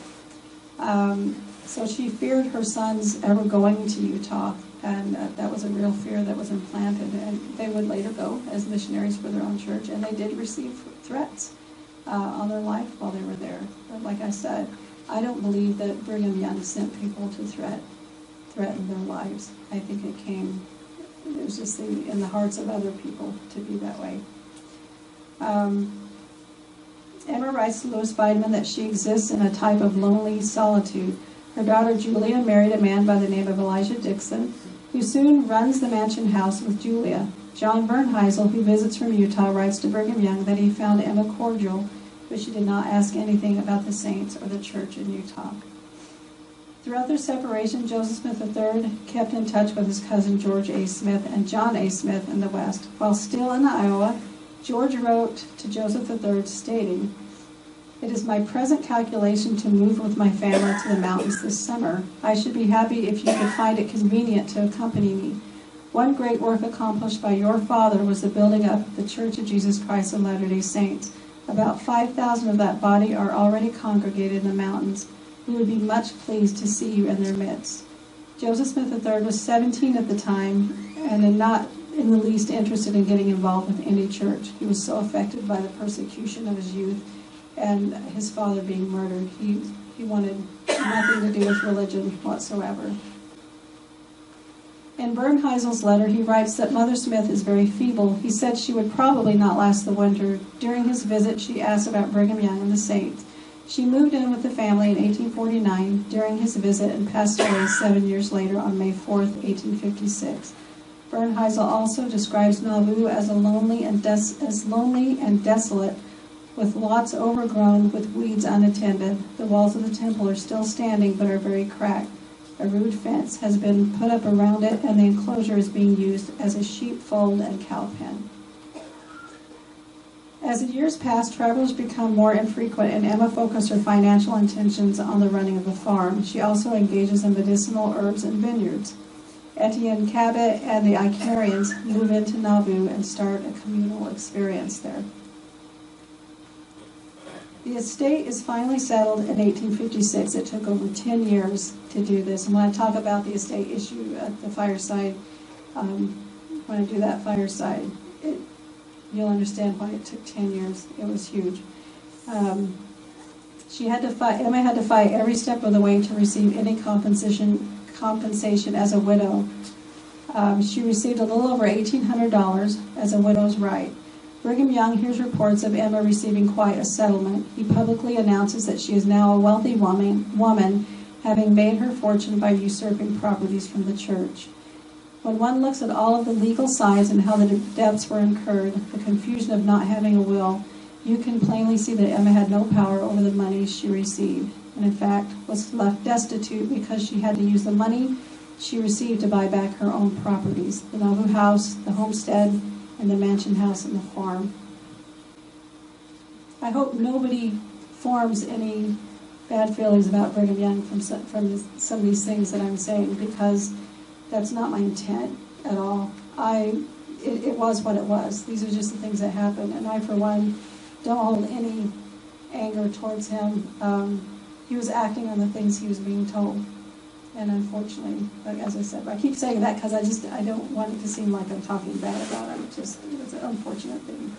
So she feared her sons ever going to Utah, and that was a real fear that was implanted. And they would later go as missionaries for their own church, and they did receive threats on their life while they were there. But like I said, I don't believe that Brigham Young sent people to threaten their lives. I think it was just in the hearts of other people to be that way. Emma writes to Louis Bideman that she exists in a type of lonely solitude. Her daughter Julia married a man by the name of Elijah Dixon, who soon runs the mansion house with Julia. John Bernheisel, who visits from Utah, writes to Brigham Young that he found Emma cordial, but she did not ask anything about the saints or the church in Utah. Throughout their separation, Joseph Smith III kept in touch with his cousin George A. Smith and John A. Smith in the West. While still in Iowa, George wrote to Joseph III stating, "It is my present calculation to move with my family to the mountains this summer. I should be happy if you could find it convenient to accompany me. One great work accomplished by your father was the building up of the Church of Jesus Christ of Latter-day Saints. About 5,000 of that body are already congregated in the mountains. We would be much pleased to see you in their midst." Joseph Smith III was 17 at the time and not in the least interested in getting involved with any church. He was so affected by the persecution of his youth and his father being murdered. He wanted nothing to do with religion whatsoever. In Bernheisel's letter, he writes that Mother Smith is very feeble. He said she would probably not last the winter. During his visit, she asked about Brigham Young and the saints. She moved in with the family in 1849 during his visit and passed away 7 years later on May 4th, 1856. Bernheisel also describes Nauvoo as lonely and desolate, with lots overgrown with weeds unattended. The walls of the temple are still standing but are very cracked. A rude fence has been put up around it, and the enclosure is being used as a sheepfold and cow pen. As the years pass, travelers become more infrequent, and Emma focuses her financial intentions on the running of the farm. She also engages in medicinal herbs and vineyards. Etienne Cabot and the Icarians move into Nauvoo and start a communal experience there. The estate is finally settled in 1856. It took over 10 years to do this. And when I talk about the estate issue at the fireside, when I do that fireside, you'll understand why it took 10 years. It was huge. Emma had to fight every step of the way to receive any compensation as a widow. She received a little over $1,800 as a widow's right. Brigham Young hears reports of Emma receiving quite a settlement. He publicly announces that she is now a wealthy woman having made her fortune by usurping properties from the church. When one looks at all of the legal sides and how the debts were incurred, the confusion of not having a will, you can plainly see that Emma had no power over the money she received, and in fact was left destitute because she had to use the money she received to buy back her own properties, the Nauvoo house, the homestead, and the mansion house and the farm. I hope nobody forms any bad feelings about Brigham Young from some of these things that I'm saying, because that's not my intent at all. It was what it was. These are just the things that happened, and I, for one, don't hold any anger towards him. He was acting on the things he was being told, and unfortunately, like, as I said, I keep saying that because I don't want it to seem like I'm talking bad about him. It's an unfortunate thing.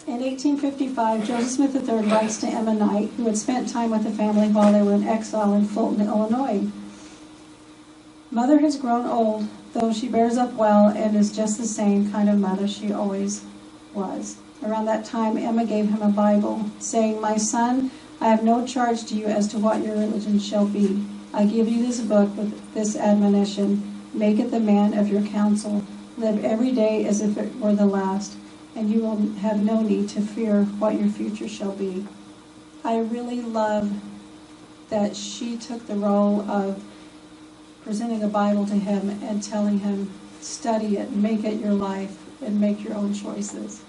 In 1855, Joseph Smith III writes to Emma Knight, who had spent time with the family while they were in exile in Fulton, Illinois. Mother has grown old, though she bears up well and is just the same kind of mother she always was. Around that time, Emma gave him a Bible, saying, "My son, I have no charge to you as to what your religion shall be. I give you this book with this admonition. Make it the man of your counsel. Live every day as if it were the last, and you will have no need to fear what your future shall be." I really love that she took the role of presenting a Bible to him and telling him, study it, make it your life, and make your own choices.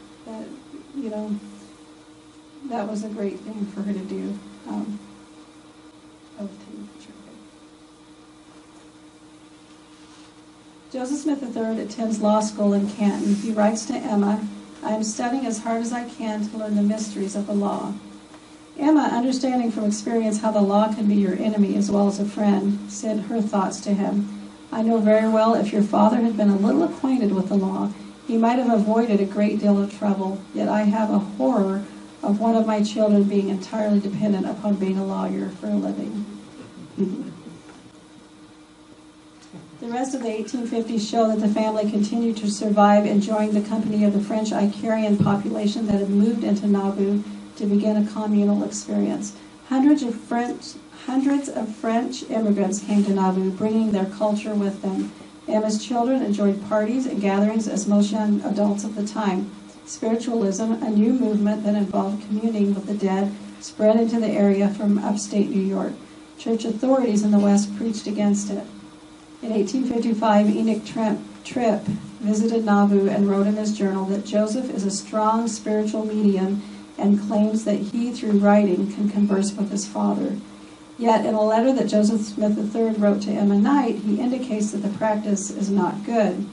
That was a great thing for her to do. Joseph Smith III attends law school in Canton. He writes to Emma, "I am studying as hard as I can to learn the mysteries of the law." Emma, understanding from experience how the law can be your enemy as well as a friend, said her thoughts to him. "I know very well if your father had been a little acquainted with the law, he might have avoided a great deal of trouble, yet I have a horror of one of my children being entirely dependent upon being a lawyer for a living." The rest of the 1850s show that the family continued to survive, enjoying the company of the French Icarian population that had moved into Nauvoo to begin a communal experience. Hundreds of French immigrants came to Nauvoo, bringing their culture with them. Emma's children enjoyed parties and gatherings as most young adults of the time. Spiritualism, a new movement that involved communing with the dead, spread into the area from upstate New York. Church authorities in the West preached against it. In 1855, Enoch Tripp visited Nauvoo and wrote in his journal that Joseph is a strong spiritual medium and claims that he, through writing, can converse with his father. Yet, in a letter that Joseph Smith III wrote to Emma Knight, he indicates that the practice is not good.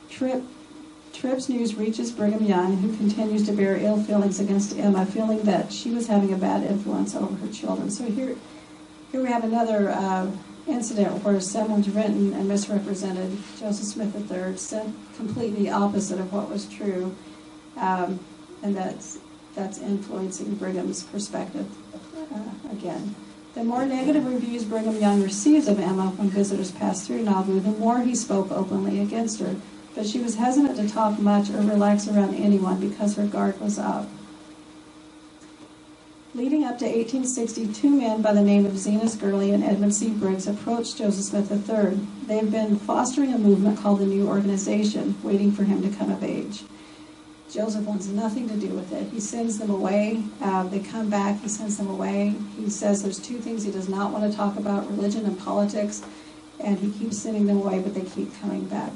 Tripp's news reaches Brigham Young, who continues to bear ill feelings against Emma, feeling that she was having a bad influence over her children. So here we have another incident where someone's written and misrepresented Joseph Smith III, said completely opposite of what was true, and that's influencing Brigham's perspective again. The more negative reviews Brigham Young receives of Emma when visitors pass through Nauvoo, the more he spoke openly against her. But she was hesitant to talk much or relax around anyone because her guard was up. Leading up to 1860, two men by the name of Zenas Gurley and Edmund C. Briggs approached Joseph Smith III. They have been fostering a movement called the New Organization, waiting for him to come of age. Joseph wants nothing to do with it. He sends them away. They come back. He sends them away. He says there's two things he does not want to talk about, religion and politics, and he keeps sending them away, but they keep coming back.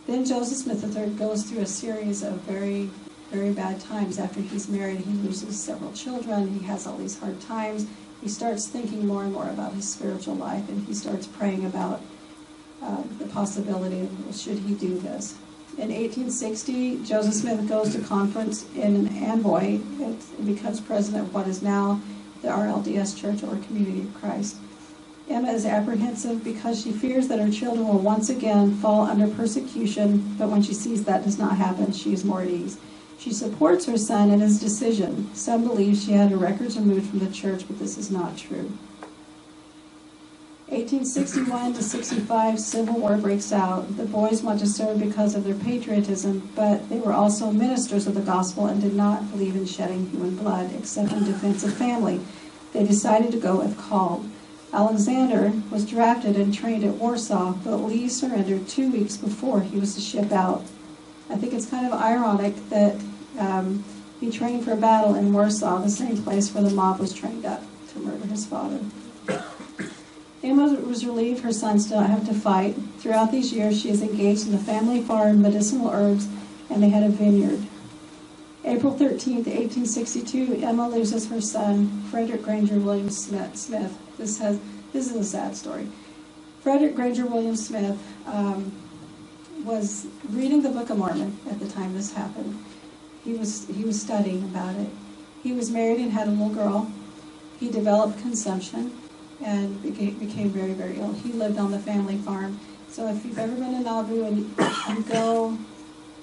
Then Joseph Smith III goes through a series of very, very bad times. After he's married, he loses several children. He has all these hard times. He starts thinking more and more about his spiritual life, and he starts praying about the possibility of, well, should he do this? In 1860, Joseph Smith goes to conference in Amboy and becomes president of what is now the RLDS Church, or Community of Christ. Emma is apprehensive because she fears that her children will once again fall under persecution, but when she sees that does not happen, she is more at ease. She supports her son in his decision. Some believe she had her records removed from the church, but this is not true. 1861 to 65, Civil War breaks out. The boys want to serve because of their patriotism, but they were also ministers of the gospel and did not believe in shedding human blood, except in defense of family. They decided to go if called. Alexander was drafted and trained at Warsaw, but Lee surrendered 2 weeks before he was to ship out. I think it's kind of ironic that he trained for battle in Warsaw, the same place where the mob was trained up to murder his father. Emma was relieved her sons did not have to fight. Throughout these years, she is engaged in the family farm, medicinal herbs, and they had a vineyard. April 13th, 1862, Emma loses her son, Frederick Granger William Smith. This is a sad story. Frederick Granger William Smith was reading the Book of Mormon at the time this happened. He was studying about it. He was married and had a little girl. He developed consumption and became very, very ill. He lived on the family farm. So if you've ever been to Nauvoo and you go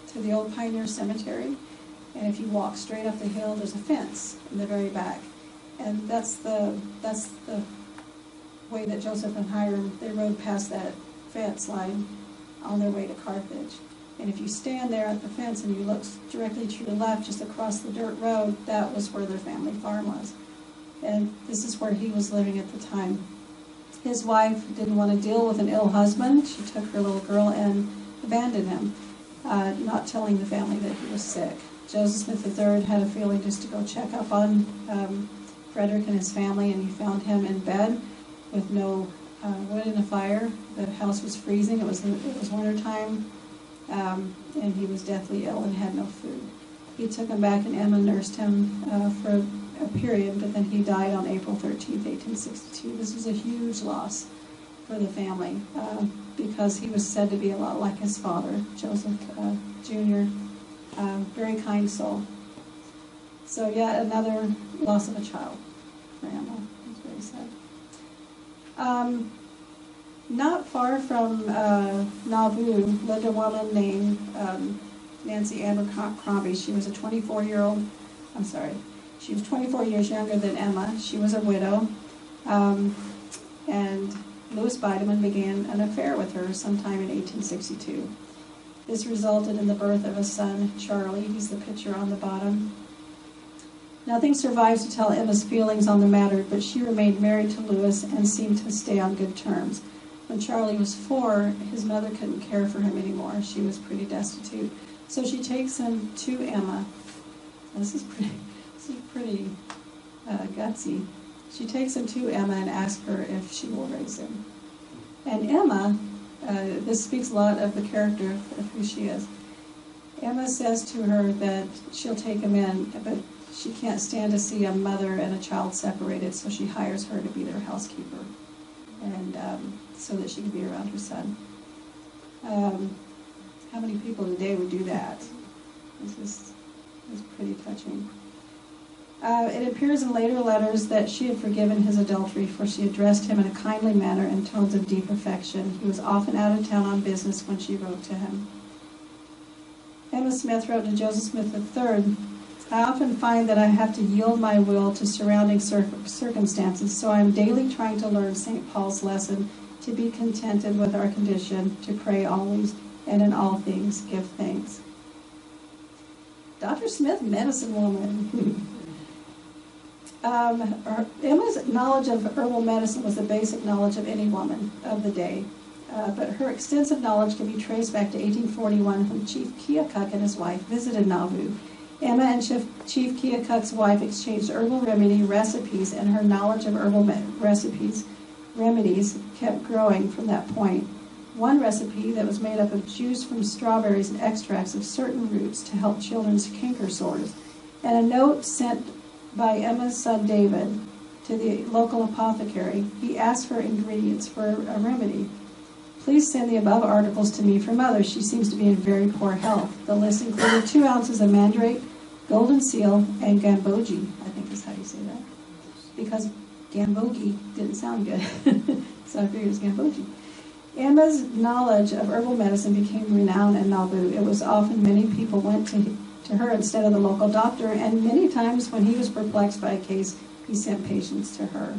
to the old Pioneer Cemetery, and if you walk straight up the hill, there's a fence in the very back. And that's the way that Joseph and Hiram, they rode past that fence line on their way to Carthage. And if you stand there at the fence and you look directly to your left, just across the dirt road, that was where their family farm was. And this is where he was living at the time. His wife didn't want to deal with an ill husband. She took her little girl and abandoned him, not telling the family that he was sick. Joseph Smith III had a feeling just to go check up on Frederick and his family, and he found him in bed with no wood in the fire. The house was freezing. It was wintertime, and he was deathly ill and had no food. He took him back, and Emma nursed him for a period, but then he died on April 13th, 1862. This was a huge loss for the family because he was said to be a lot like his father, Joseph Jr., very kind soul. So yet another loss of a child for Emma. It's very sad. Not far from Nauvoo lived a woman named Nancy Abercrombie. She was a 24-year-old, she was 24 years younger than Emma. She was a widow. And Louis Bideman began an affair with her sometime in 1862. This resulted in the birth of a son, Charlie. He's the picture on the bottom. Nothing survives to tell Emma's feelings on the matter, but she remained married to Louis and seemed to stay on good terms. When Charlie was 4, his mother couldn't care for him anymore. She was pretty destitute. So she takes him to Emma. This is pretty gutsy. She takes him to Emma and asks her if she will raise him. And Emma, this speaks a lot of the character of who she is. Emma says to her that she'll take him in, but she can't stand to see a mother and a child separated, so she hires her to be their housekeeper, and so that she can be around her son. How many people today would do that? It's pretty touching. It appears in later letters that she had forgiven his adultery, for she addressed him in a kindly manner and tones of deep affection. He was often out of town on business when she wrote to him. Emma Smith wrote to Joseph Smith III, I often find that I have to yield my will to surrounding circumstances, so I am daily trying to learn St. Paul's lesson, to be contented with our condition, to pray always, and in all things give thanks. Dr. Smith, medicine woman. Emma's knowledge of herbal medicine was the basic knowledge of any woman of the day, but her extensive knowledge can be traced back to 1841 when Chief Keokuk and his wife visited Nauvoo. Emma and Chief Keokuk's wife exchanged herbal remedy recipes, and her knowledge of herbal remedies kept growing from that point. One recipe that was made up of juice from strawberries and extracts of certain roots to help children's canker sores, and a note sent by Emma's son David to the local apothecary. He asked for ingredients for a remedy. Please send the above articles to me from Mother. She seems to be in very poor health. The list included 2 ounces of mandrake, golden seal, and gambogi, I think is how you say that. Because gambogi didn't sound good. So I figured it was gambogi. Emma's knowledge of herbal medicine became renowned in Nauvoo. It was often many people went to her instead of the local doctor, and many times when he was perplexed by a case, he sent patients to her.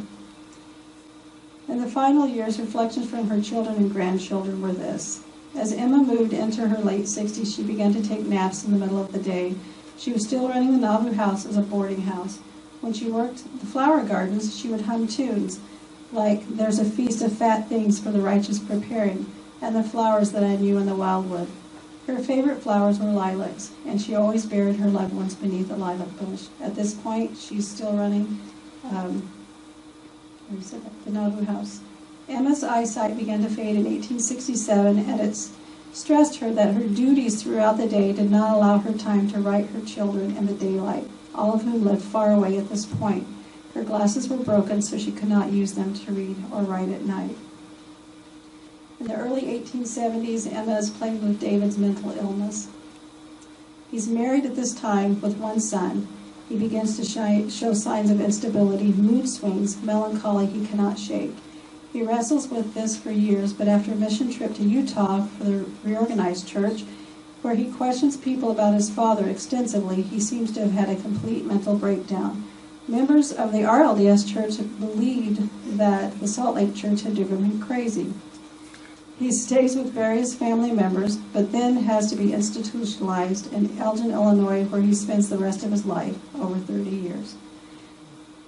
In the final years, reflections from her children and grandchildren were this. As Emma moved into her late 60s, she began to take naps in the middle of the day. She was still running the Nauvoo house as a boarding house. When she worked the flower gardens, she would hum tunes. like there's a feast of fat things for the righteous preparing, and the flowers that I knew in the wildwood. Her favorite flowers were lilacs, and she always buried her loved ones beneath a lilac bush. At this point, she's still running the Nauvoo house. Emma's eyesight began to fade in 1867, and it stressed her that her duties throughout the day did not allow her time to write her children in the daylight, all of whom lived far away at this point. Her glasses were broken, so she could not use them to read or write at night. In the early 1870s, Emma is plagued with David's mental illness. He's married at this time with one son. He begins to show signs of instability, mood swings, melancholy he cannot shake. He wrestles with this for years, but after a mission trip to Utah for the reorganized church, where he questions people about his father extensively, he seems to have had a complete mental breakdown. Members of the RLDS church believed that the Salt Lake church had driven him crazy. He stays with various family members, but then has to be institutionalized in Elgin, Illinois, where he spends the rest of his life, over 30 years.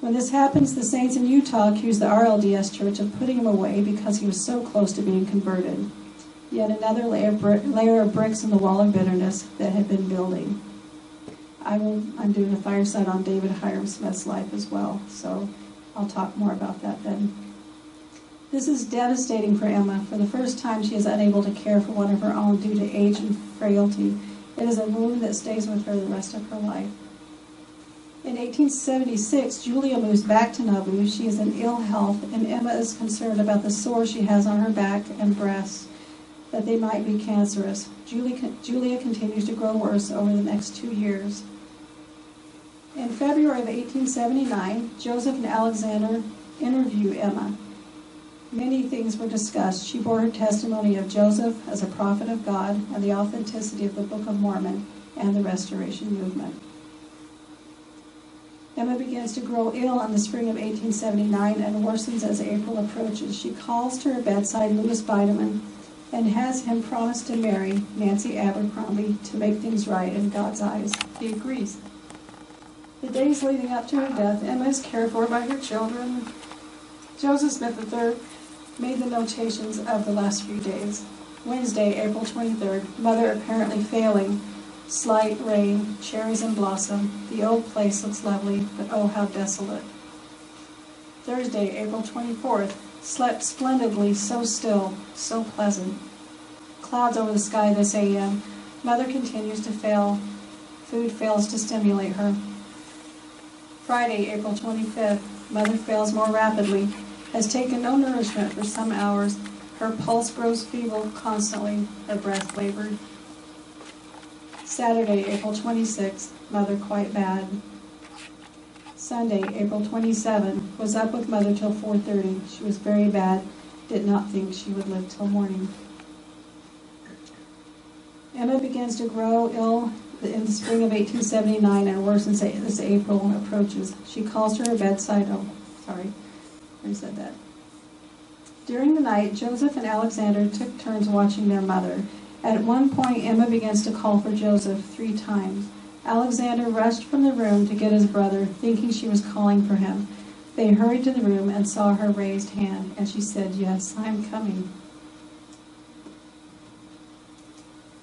When this happens, the saints in Utah accuse the RLDS church of putting him away because he was so close to being converted. Yet another layer of bricks in the wall of bitterness that had been building. I'm doing a fireside on David Hiram Smith's life as well, so I'll talk more about that then. This is devastating for Emma. For the first time, she is unable to care for one of her own due to age and frailty. It is a wound that stays with her the rest of her life. In 1876, Julia moves back to Nauvoo. She is in ill health, and Emma is concerned about the sores she has on her back and breasts, that they might be cancerous. Julia continues to grow worse over the next 2 years. In February of 1879, Joseph and Alexander interview Emma. Many things were discussed. She bore her testimony of Joseph as a prophet of God and the authenticity of the Book of Mormon and the Restoration Movement. Emma begins to grow ill in the spring of 1879 and worsens as April approaches. She calls to her bedside Louis Bideman and has him promise to marry Nancy Abercrombie to make things right in God's eyes. He agrees. The days leading up to her death, Emma is cared for by her children. Joseph Smith III made the notations of the last few days. Wednesday, April 23rd, mother apparently failing. Slight rain, cherries in blossom. The old place looks lovely, but oh, how desolate. Thursday, April 24th, slept splendidly, so still, so pleasant. Clouds over the sky this a.m. Mother continues to fail. Food fails to stimulate her. Friday, April 25th, mother fails more rapidly, has taken no nourishment for some hours. Her pulse grows feeble constantly, her breath labored. Saturday, April 26th, mother quite bad. Sunday, April 27th, was up with mother till 4:30. She was very bad, did not think she would live till morning. Emma begins to grow ill in the spring of 1879 and worsens as April approaches. She calls to her bedside. I said that. During the night, Joseph and Alexander took turns watching their mother. At one point, Emma begins to call for Joseph 3 times. Alexander rushed from the room to get his brother, thinking she was calling for him. They hurried to the room and saw her raised hand, and she said, "Yes, I'm coming."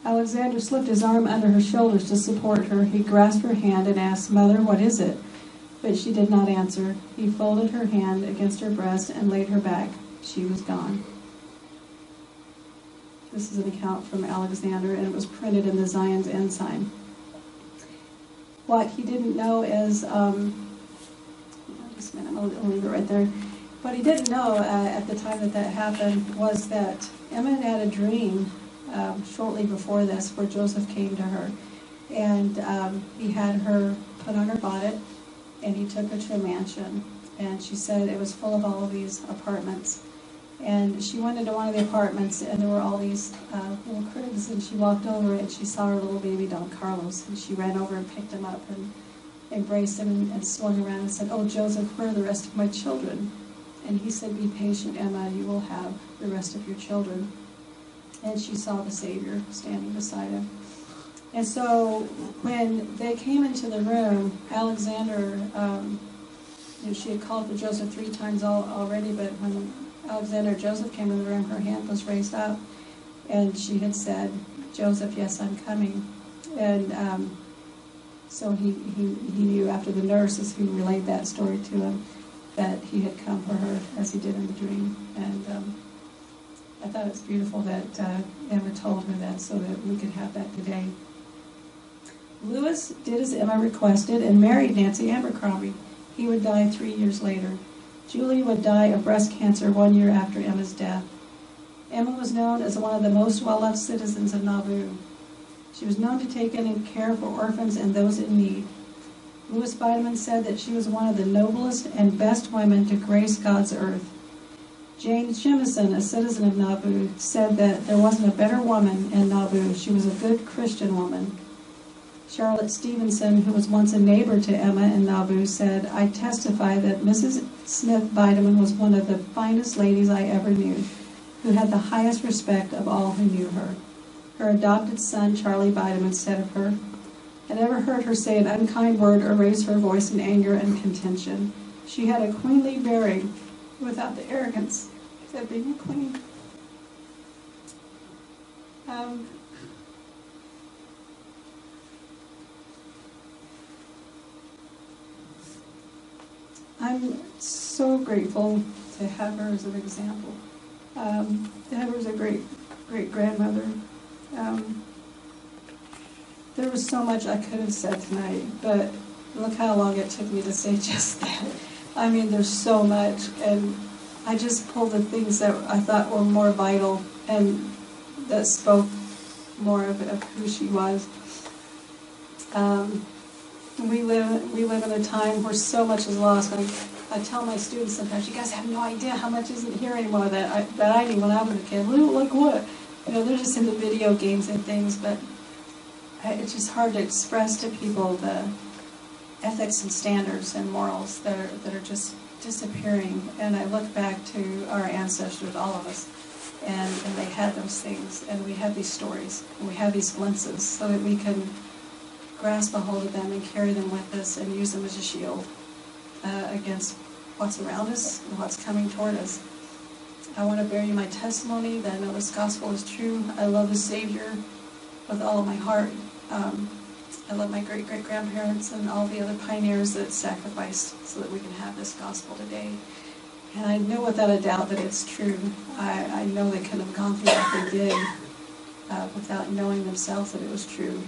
Alexander slipped his arm under her shoulders to support her. He grasped her hand and asked, "Mother, what is it?" But she did not answer. He folded her hand against her breast and laid her back. She was gone. This is an account from Alexander, and it was printed in the Zion's Ensign. What he didn't know is, just a minute, I'll leave it right there. What he didn't know at the time that happened was that Emma had a dream shortly before this where Joseph came to her. And he had her put on her bonnet, and he took her to a mansion. And she said it was full of all of these apartments. And she went into one of the apartments, and there were all these little cribs, and she walked over and she saw her little baby, Don Carlos, and she ran over and picked him up and embraced him and swung around and said, "Oh, Joseph, where are the rest of my children?" And he said, "Be patient, Emma, you will have the rest of your children." And she saw the Savior standing beside him. And so when they came into the room, Alexander she had called for Joseph 3 times already, but when Alexander Joseph came in the room, her hand was raised up, and she had said, "Joseph, yes, I'm coming." And so he knew after the nurses who relayed that story to him that he had come for her as he did in the dream. And I thought it's beautiful that Emma told her that so that we could have that today. Lewis did as Emma requested and married Nancy Abercrombie. He would die 3 years later. Julie would die of breast cancer 1 year after Emma's death. Emma was known as one of the most well-loved citizens of Nauvoo. She was known to take in and care for orphans and those in need. Louis Weideman said that she was one of the noblest and best women to grace God's earth. Jane Jemison, a citizen of Nauvoo, said that there wasn't a better woman in Nauvoo. She was a good Christian woman. Charlotte Stevenson, who was once a neighbor to Emma in Nauvoo, said, "I testify that Mrs. Smith Weideman was one of the finest ladies I ever knew, who had the highest respect of all who knew her." Her adopted son, Charlie Weideman, said of her, "I never heard her say an unkind word or raise her voice in anger and contention. She had a queenly bearing without the arrogance of being a queen." I'm so grateful to have her as an example. To have her as a great-grandmother. There was so much I could have said tonight, but look how long it took me to say just that. I mean, there's so much, and I just pulled the things that I thought were more vital and that spoke more of who she was. We live in a time where so much is lost. I tell my students sometimes, you guys have no idea how much isn't here anymore that I knew when I was a kid. Like what? You know, they're just into video games and things, but it's just hard to express to people the ethics and standards and morals that are just disappearing. And I look back to our ancestors, all of us, and they had those things, and we have these stories, and we have these glimpses, so that we can grasp a hold of them and carry them with us and use them as a shield against what's around us and what's coming toward us. I want to bear you my testimony that I know this gospel is true. I love the Savior with all of my heart. I love my great-great-grandparents and all the other pioneers that sacrificed so that we can have this gospel today. And I know without a doubt that it's true. I know they couldn't have gone through what they did without knowing themselves that it was true.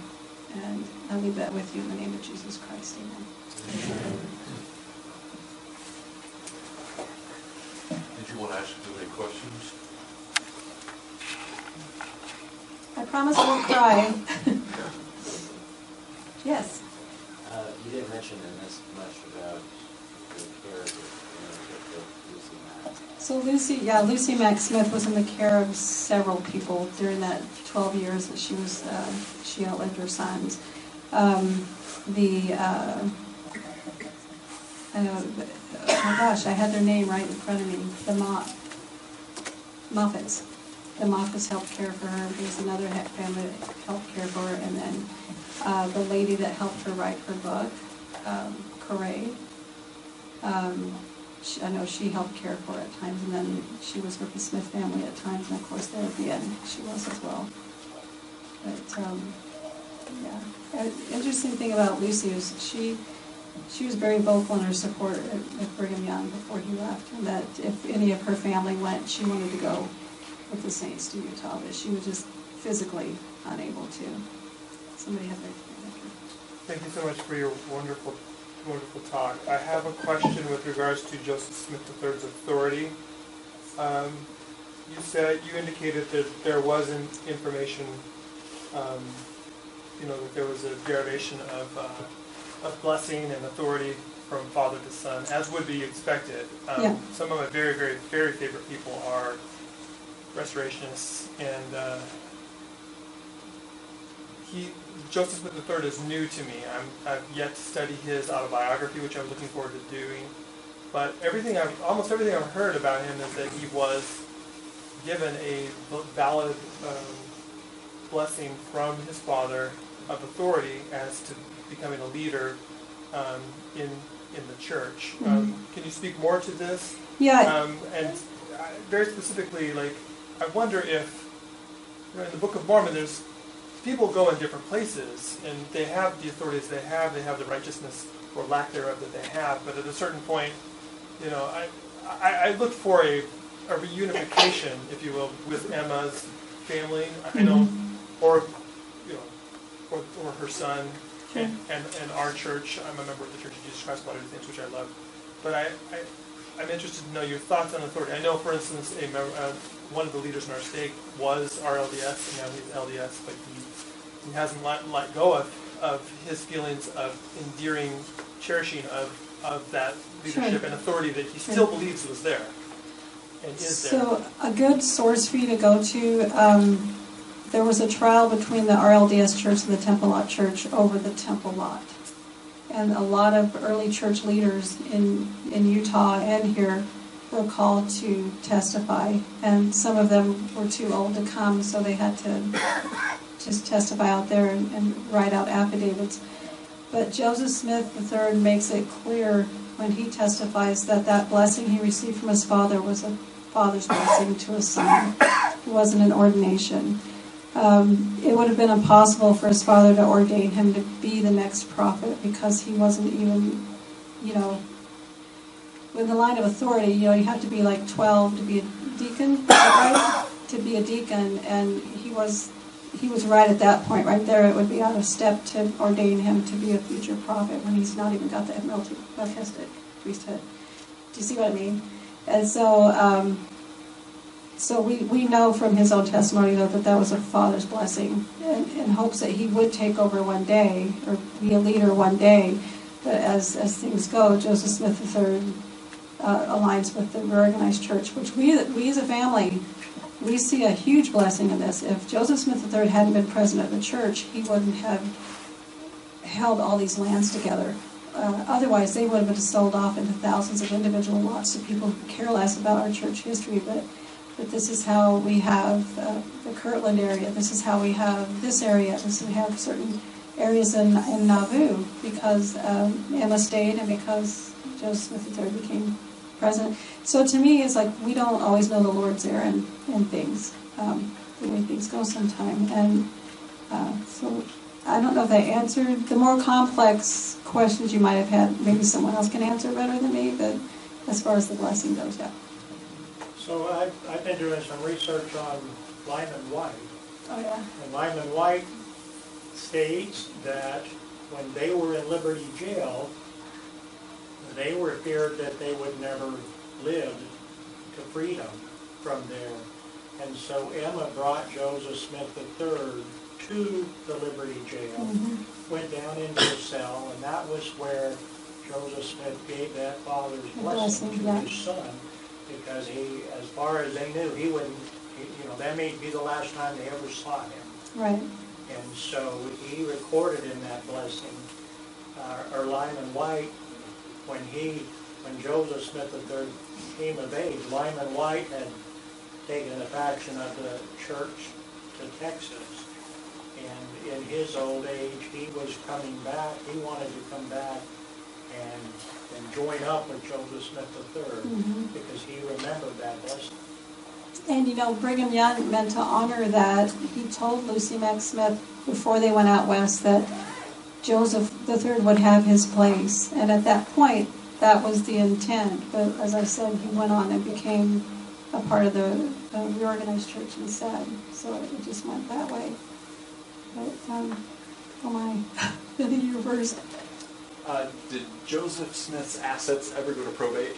And I leave that with you in the name of Jesus Christ. Amen. Did you want to ask any questions? I promise I won't cry. Yes? You didn't mention in this much about the character of Lucy Mack. So Lucy Mack Smith was in the care of several people during that 12 years that she outlived her sons. Oh my gosh, I had their name right in front of me. The Moffats. The Moffats helped care for her. There was another family that helped care for her, and then the lady that helped her write her book, Corray. I know she helped care for her at times, and then she was with the Smith family at times, and of course there at the end she was as well. But yeah, interesting thing about Lucy is she was very vocal in her support of Brigham Young before he left, and that if any of her family went, she wanted to go with the Saints to Utah, but she was just physically unable to. Somebody had their Thank you so much for your wonderful talk. I have a question with regards to Joseph Smith III's authority. You indicated that there wasn't information, that there was a derivation of blessing and authority from father to son, as would be expected. Yeah. Some of my very, very, very favorite people are restorationists, and Joseph Smith III is new to me. I've yet to study his autobiography, which I'm looking forward to doing. But almost everything I've heard about him is that he was given a valid blessing from his father of authority as to becoming a leader in in the church. Mhm. Can you speak more to this? Yeah, Very specifically, like, I wonder if, in the Book of Mormon, there's people go in different places, and they have the authorities they have the righteousness or lack thereof that they have, but at a certain point, I look for a reunification, if you will, with Emma's family, or her son, and our church. I'm a member of the Church of Jesus Christ of Latter-day Saints, which I love. But I'm interested to know your thoughts on authority. I know, for instance, one of the leaders in our stake was RLDS, and now he's LDS, but he hasn't let go of his feelings of endearing, cherishing of that leadership and authority that he still believes was there and is there. so a good source for you to go to, there was a trial between the RLDS Church and the Temple Lot Church over the Temple Lot. And a lot of early church leaders in Utah and here were called to testify. And some of them were too old to come, so they had to just testify out there and write out affidavits. But Joseph Smith III makes it clear when he testifies that blessing he received from his father was a father's blessing to his son. It wasn't an ordination. It would have been impossible for his father to ordain him to be the next prophet because he wasn't even, with the line of authority, you have to be like 12 to be a deacon, right? To be a deacon, and he was right at that point, right there. It would be out of step to ordain him to be a future prophet when he's not even got the Melchizedek priesthood. Do you see what I mean? And so, so we know from his own testimony, though, that was a father's blessing, in hopes that he would take over one day, or be a leader one day. But as things go, Joseph Smith III aligns with the Reorganized Church, which we as a family, we see a huge blessing in this. If Joseph Smith III hadn't been president of the church, he wouldn't have held all these lands together. Otherwise, they would have been sold off into thousands of individual lots to people who care less about our church history. But this is how we have the Kirtland area. This is how we have this area. This is how we have certain areas in Nauvoo because Emma stayed and because Joseph Smith III became president. So to me, it's like we don't always know the Lord's there in things, the way things go sometime. And so I don't know if that answered the more complex questions you might have had. Maybe someone else can answer better than me, but as far as the blessing goes, yeah. So I've been doing some research on Lyman White. Oh, yeah. And Lyman White states that when they were in Liberty Jail, they were feared that they would never live to freedom from there. And so Emma brought Joseph Smith III to the Liberty Jail, went down into a cell, and that was where Joseph Smith gave that father's blessing to his son, because he, as far as they knew, he wouldn't, that may be the last time they ever saw him. Right. And so he recorded in that blessing, or Lyman White, when Joseph Smith III came of age, Lyman White had taken a faction of the church to Texas. And in his old age, he was coming back. He wanted to come back and join up with Joseph Smith III because he remembered that blessing. And Brigham Young meant to honor that. He told Lucy Mack Smith before they went out west that Joseph III would have his place. And at that point, that was the intent. But as I said, he went on and became a part of the Reorganized Church instead. So it just went that way. But, oh my, I think you were first. Did Joseph Smith's assets ever go to probate?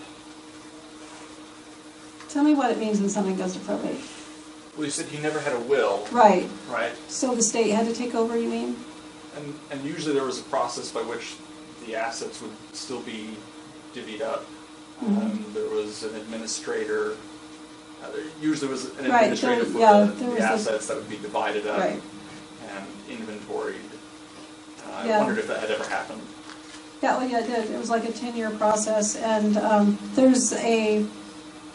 Tell me what it means when something goes to probate. Well, you said he never had a will. Right. Right. So the state had to take over, you mean? And usually there was a process by which the assets would still be divvied up. There was an administrator. There usually was an administrator for the assets that would be divided up and inventoried. I wondered if that had ever happened. Yeah, well, yeah, it did. It was like a 10-year process, and there's a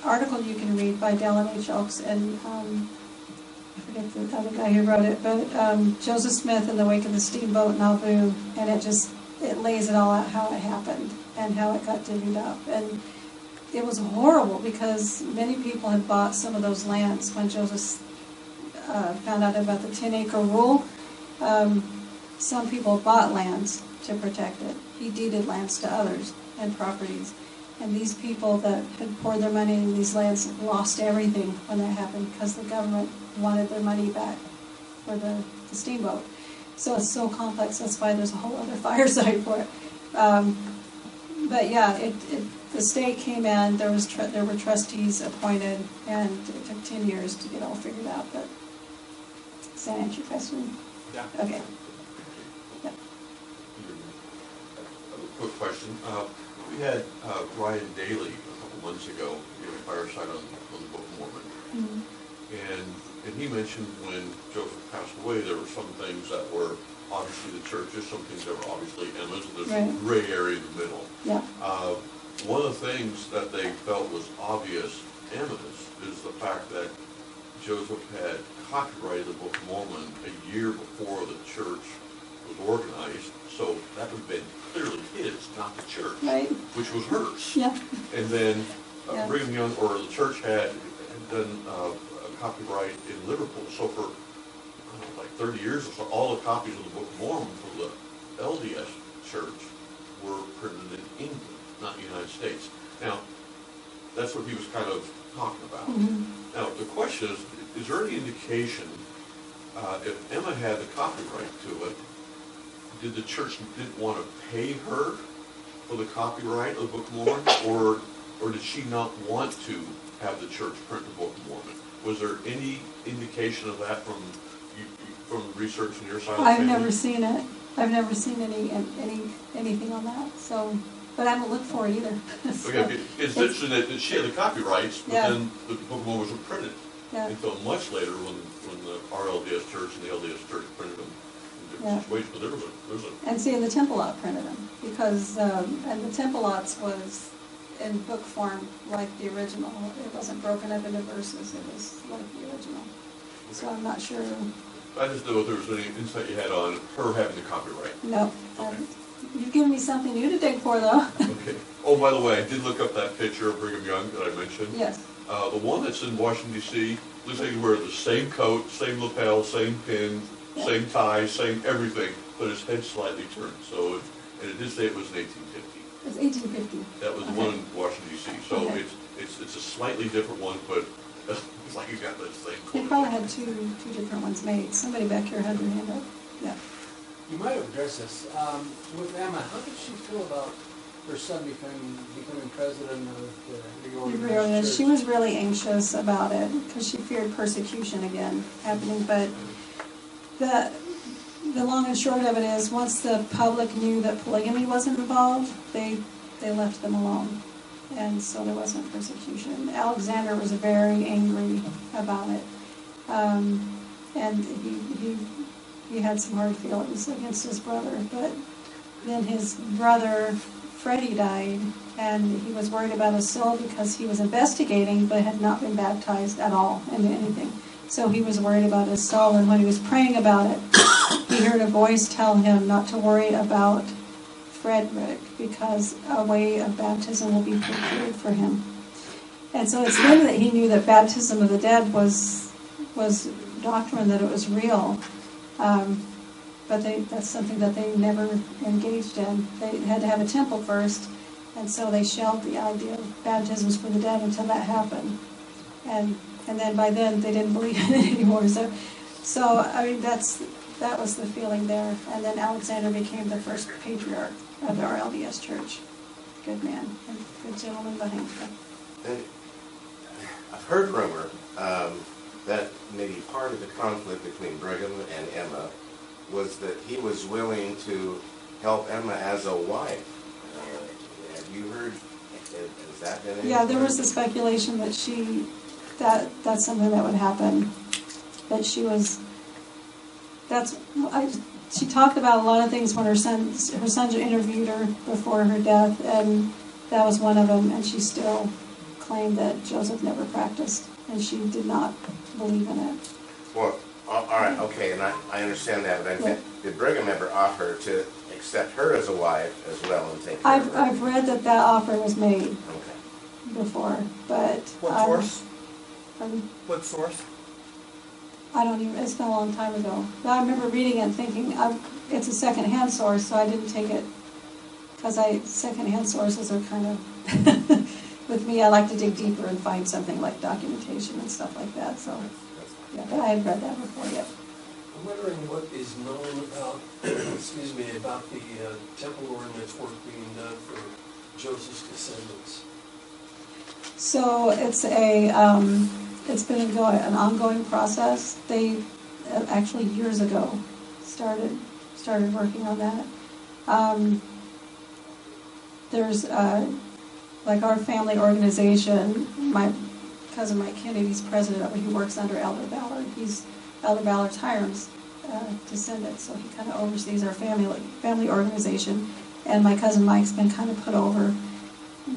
article you can read by Dallin H. Oaks, and I forget the other guy who wrote it, but Joseph Smith in the Wake of the Steamboat, Nauvoo, and it lays it all out how it happened. and how it got divvied up. And it was horrible because many people had bought some of those lands when Joseph found out about the 10-acre rule. Some people bought lands to protect it. He deeded lands to others and properties. And these people that had poured their money in these lands lost everything when that happened because the government wanted their money back for the steamboat. So it's so complex, that's why there's a whole other fireside for it. But yeah, the state came in, there were trustees appointed, and it took 10 years to get all figured out. But does that answer your question? Yeah. Okay. Yeah. A quick question. We had Ryan Daly a couple months ago, a fireside on the Book of Mormon. Mm-hmm. And he mentioned when Joseph passed away, there were some things that were obviously the churches, some things that were obviously Emma's, and there's a gray area in the middle. Yeah. One of the things that they felt was obvious Emma's is the fact that Joseph had copyrighted the Book of Mormon a year before the church was organized, so that would have been clearly his, not the church, Right. which was hers. Yeah. And then Yeah. Brigham Young, or the church had done a copyright in Liverpool, so for like 30 years or so, all the copies of the Book of Mormon for the LDS church were printed in England, not the United States. Now, that's what he was kind of talking about. Mm-hmm. Now, the question is there any indication, if Emma had the copyright to it, did the church didn't want to pay her for the copyright of the Book of Mormon, or did she not want to have the church print the Book of Mormon? Was there any indication of that from research on your side? I've never seen it. I've never seen anything on that. So, but I haven't looked for it either. So, Okay, it's interesting that she had the copyrights, but Yeah. then the Book of Mormon wasn't printed yeah. until much later when the RLDS church and the LDS church printed them in different Yeah. situations. But there was a And see, and the Temple Lot printed them because, and the Temple Lots was in book form like the original. It wasn't broken up into verses. It was like the original. So I'm not sure. I just know if there was any insight you had on her having the copyright. No. Okay. You've given me something new to dig for, though. Okay. Oh, by the way, I did look up that picture of Brigham Young that I mentioned. Yes. The one that's in Washington, D.C., looks like he wears the same coat, same lapel, same pin, Yeah. same tie, same everything, but his head slightly turned. So, and it did say it was in 1850. It's 1850. That was the one in Washington, D.C. So Okay. it's a slightly different one, but it's like you got the same They coat. probably had two different ones made. Somebody back here had their hand up. Yeah. You might have addressed this. With Emma, how did she feel about her son becoming president of the reorganized church? She was really anxious about it because she feared persecution again happening. But the long and short of it is, once the public knew that polygamy wasn't involved, they left them alone. And so there wasn't persecution. Alexander was very angry about it. And he had some hard feelings against his brother. But then his brother, Freddie, died, and he was worried about his soul because he was investigating but had not been baptized at all into anything. So he was worried about his soul, and when he was praying about it, he heard a voice tell him not to worry about Frederick because a way of baptism will be prepared for him. And so it's then that he knew that baptism of the dead was doctrine, that it was real. But that's something that they never engaged in. They had to have a temple first, and so they shelved the idea of baptisms for the dead until that happened. And then by then they didn't believe in it anymore. So I mean that was the feeling there. And then Alexander became the first patriarch of the RLDS church. Good man, and good gentleman behind him. And I've heard rumor that maybe part of the conflict between Brigham and Emma was that he was willing to help Emma as a wife. Have you heard? Has that been? Yeah, there was the speculation that that's something that would happen. That she talked about a lot of things when her sons interviewed her before her death, and that was one of them. And she still claimed that Joseph never practiced, and she did not believe in it. Well, all right, okay, and I understand that, but did Brigham ever offer to accept her as a wife as well and take care of her? I've read that that offer was made Okay. before, but. What source? Pardon? What source? I don't even, it's been a long time ago. But I remember reading it and thinking, it's a secondhand source, so I didn't take it, because secondhand sources are kind of, with me, I like to dig deeper and find something like documentation and stuff like that, so, yeah, but I had read that before, yeah. I'm wondering what is known about, excuse me, about the temple ordinance work being done for Joseph's descendants. So it's it's been an ongoing process. They actually years ago started working on that. There's like our family organization. My cousin Mike Kennedy's president of it. He works under Elder Ballard. He's Elder Ballard's Hiram's descendant, so he kind of oversees our family organization. And my cousin Mike's been kind of put over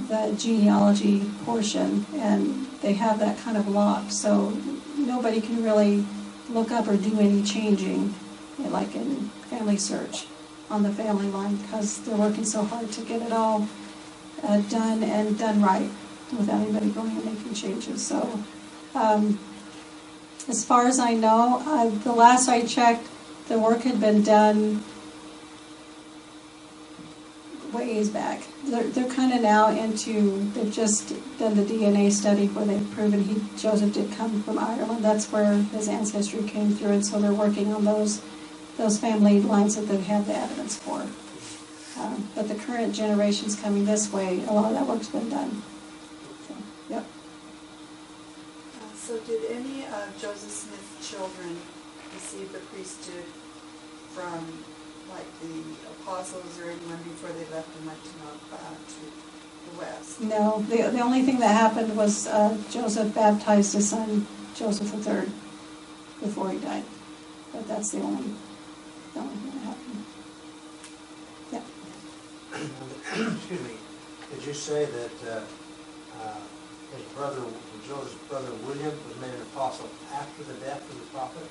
the genealogy portion, and they have that kind of locked, so nobody can really look up or do any changing, like in Family Search, on the family line, because they're working so hard to get it all done and done right without anybody going and making changes. So as far as I know, the last I checked, the work had been done ways back. They're kind of now they've just done the DNA study where they've proven Joseph did come from Ireland. That's where his ancestry came through, and so they're working on those family lines that they have the evidence for. But the current generations coming this way, a lot of that work's been done. So, yep. So did any of Joseph Smith's children receive the priesthood from like the apostles or anyone before they left and went to the west? No, the only thing that happened was Joseph baptized his son Joseph III before he died. But that's the only thing that happened. Yeah. Excuse me. Did you say that his brother, Joseph's brother William, was made an apostle after the death of the prophet?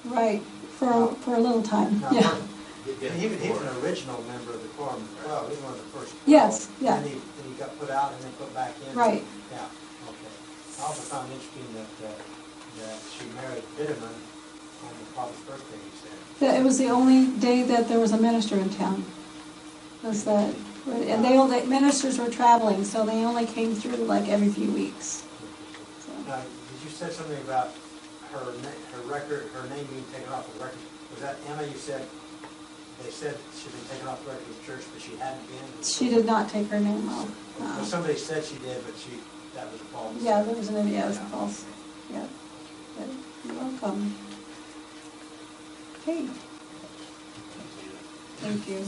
Right, for a little time. Now, Yeah. He was an original member of the quorum as well. He was one of the first 12. Yes, yeah. And then he got put out and then put back in. Right. Yeah, okay. I also found it interesting that she married Biderman on the prophet's birthday, he said. It was the only day that there was a minister in town. Was that, and ministers were traveling, so they only came through like every few weeks. So. Now, did you say something about her name being taken off the record? Was that Emma? You said they said she'd been taken off the record of the church, but she hadn't been. She did not take her name off. Well, somebody said she did, but that was false. Yeah, there was it was false. Yeah. But you're welcome. Okay. Thank you.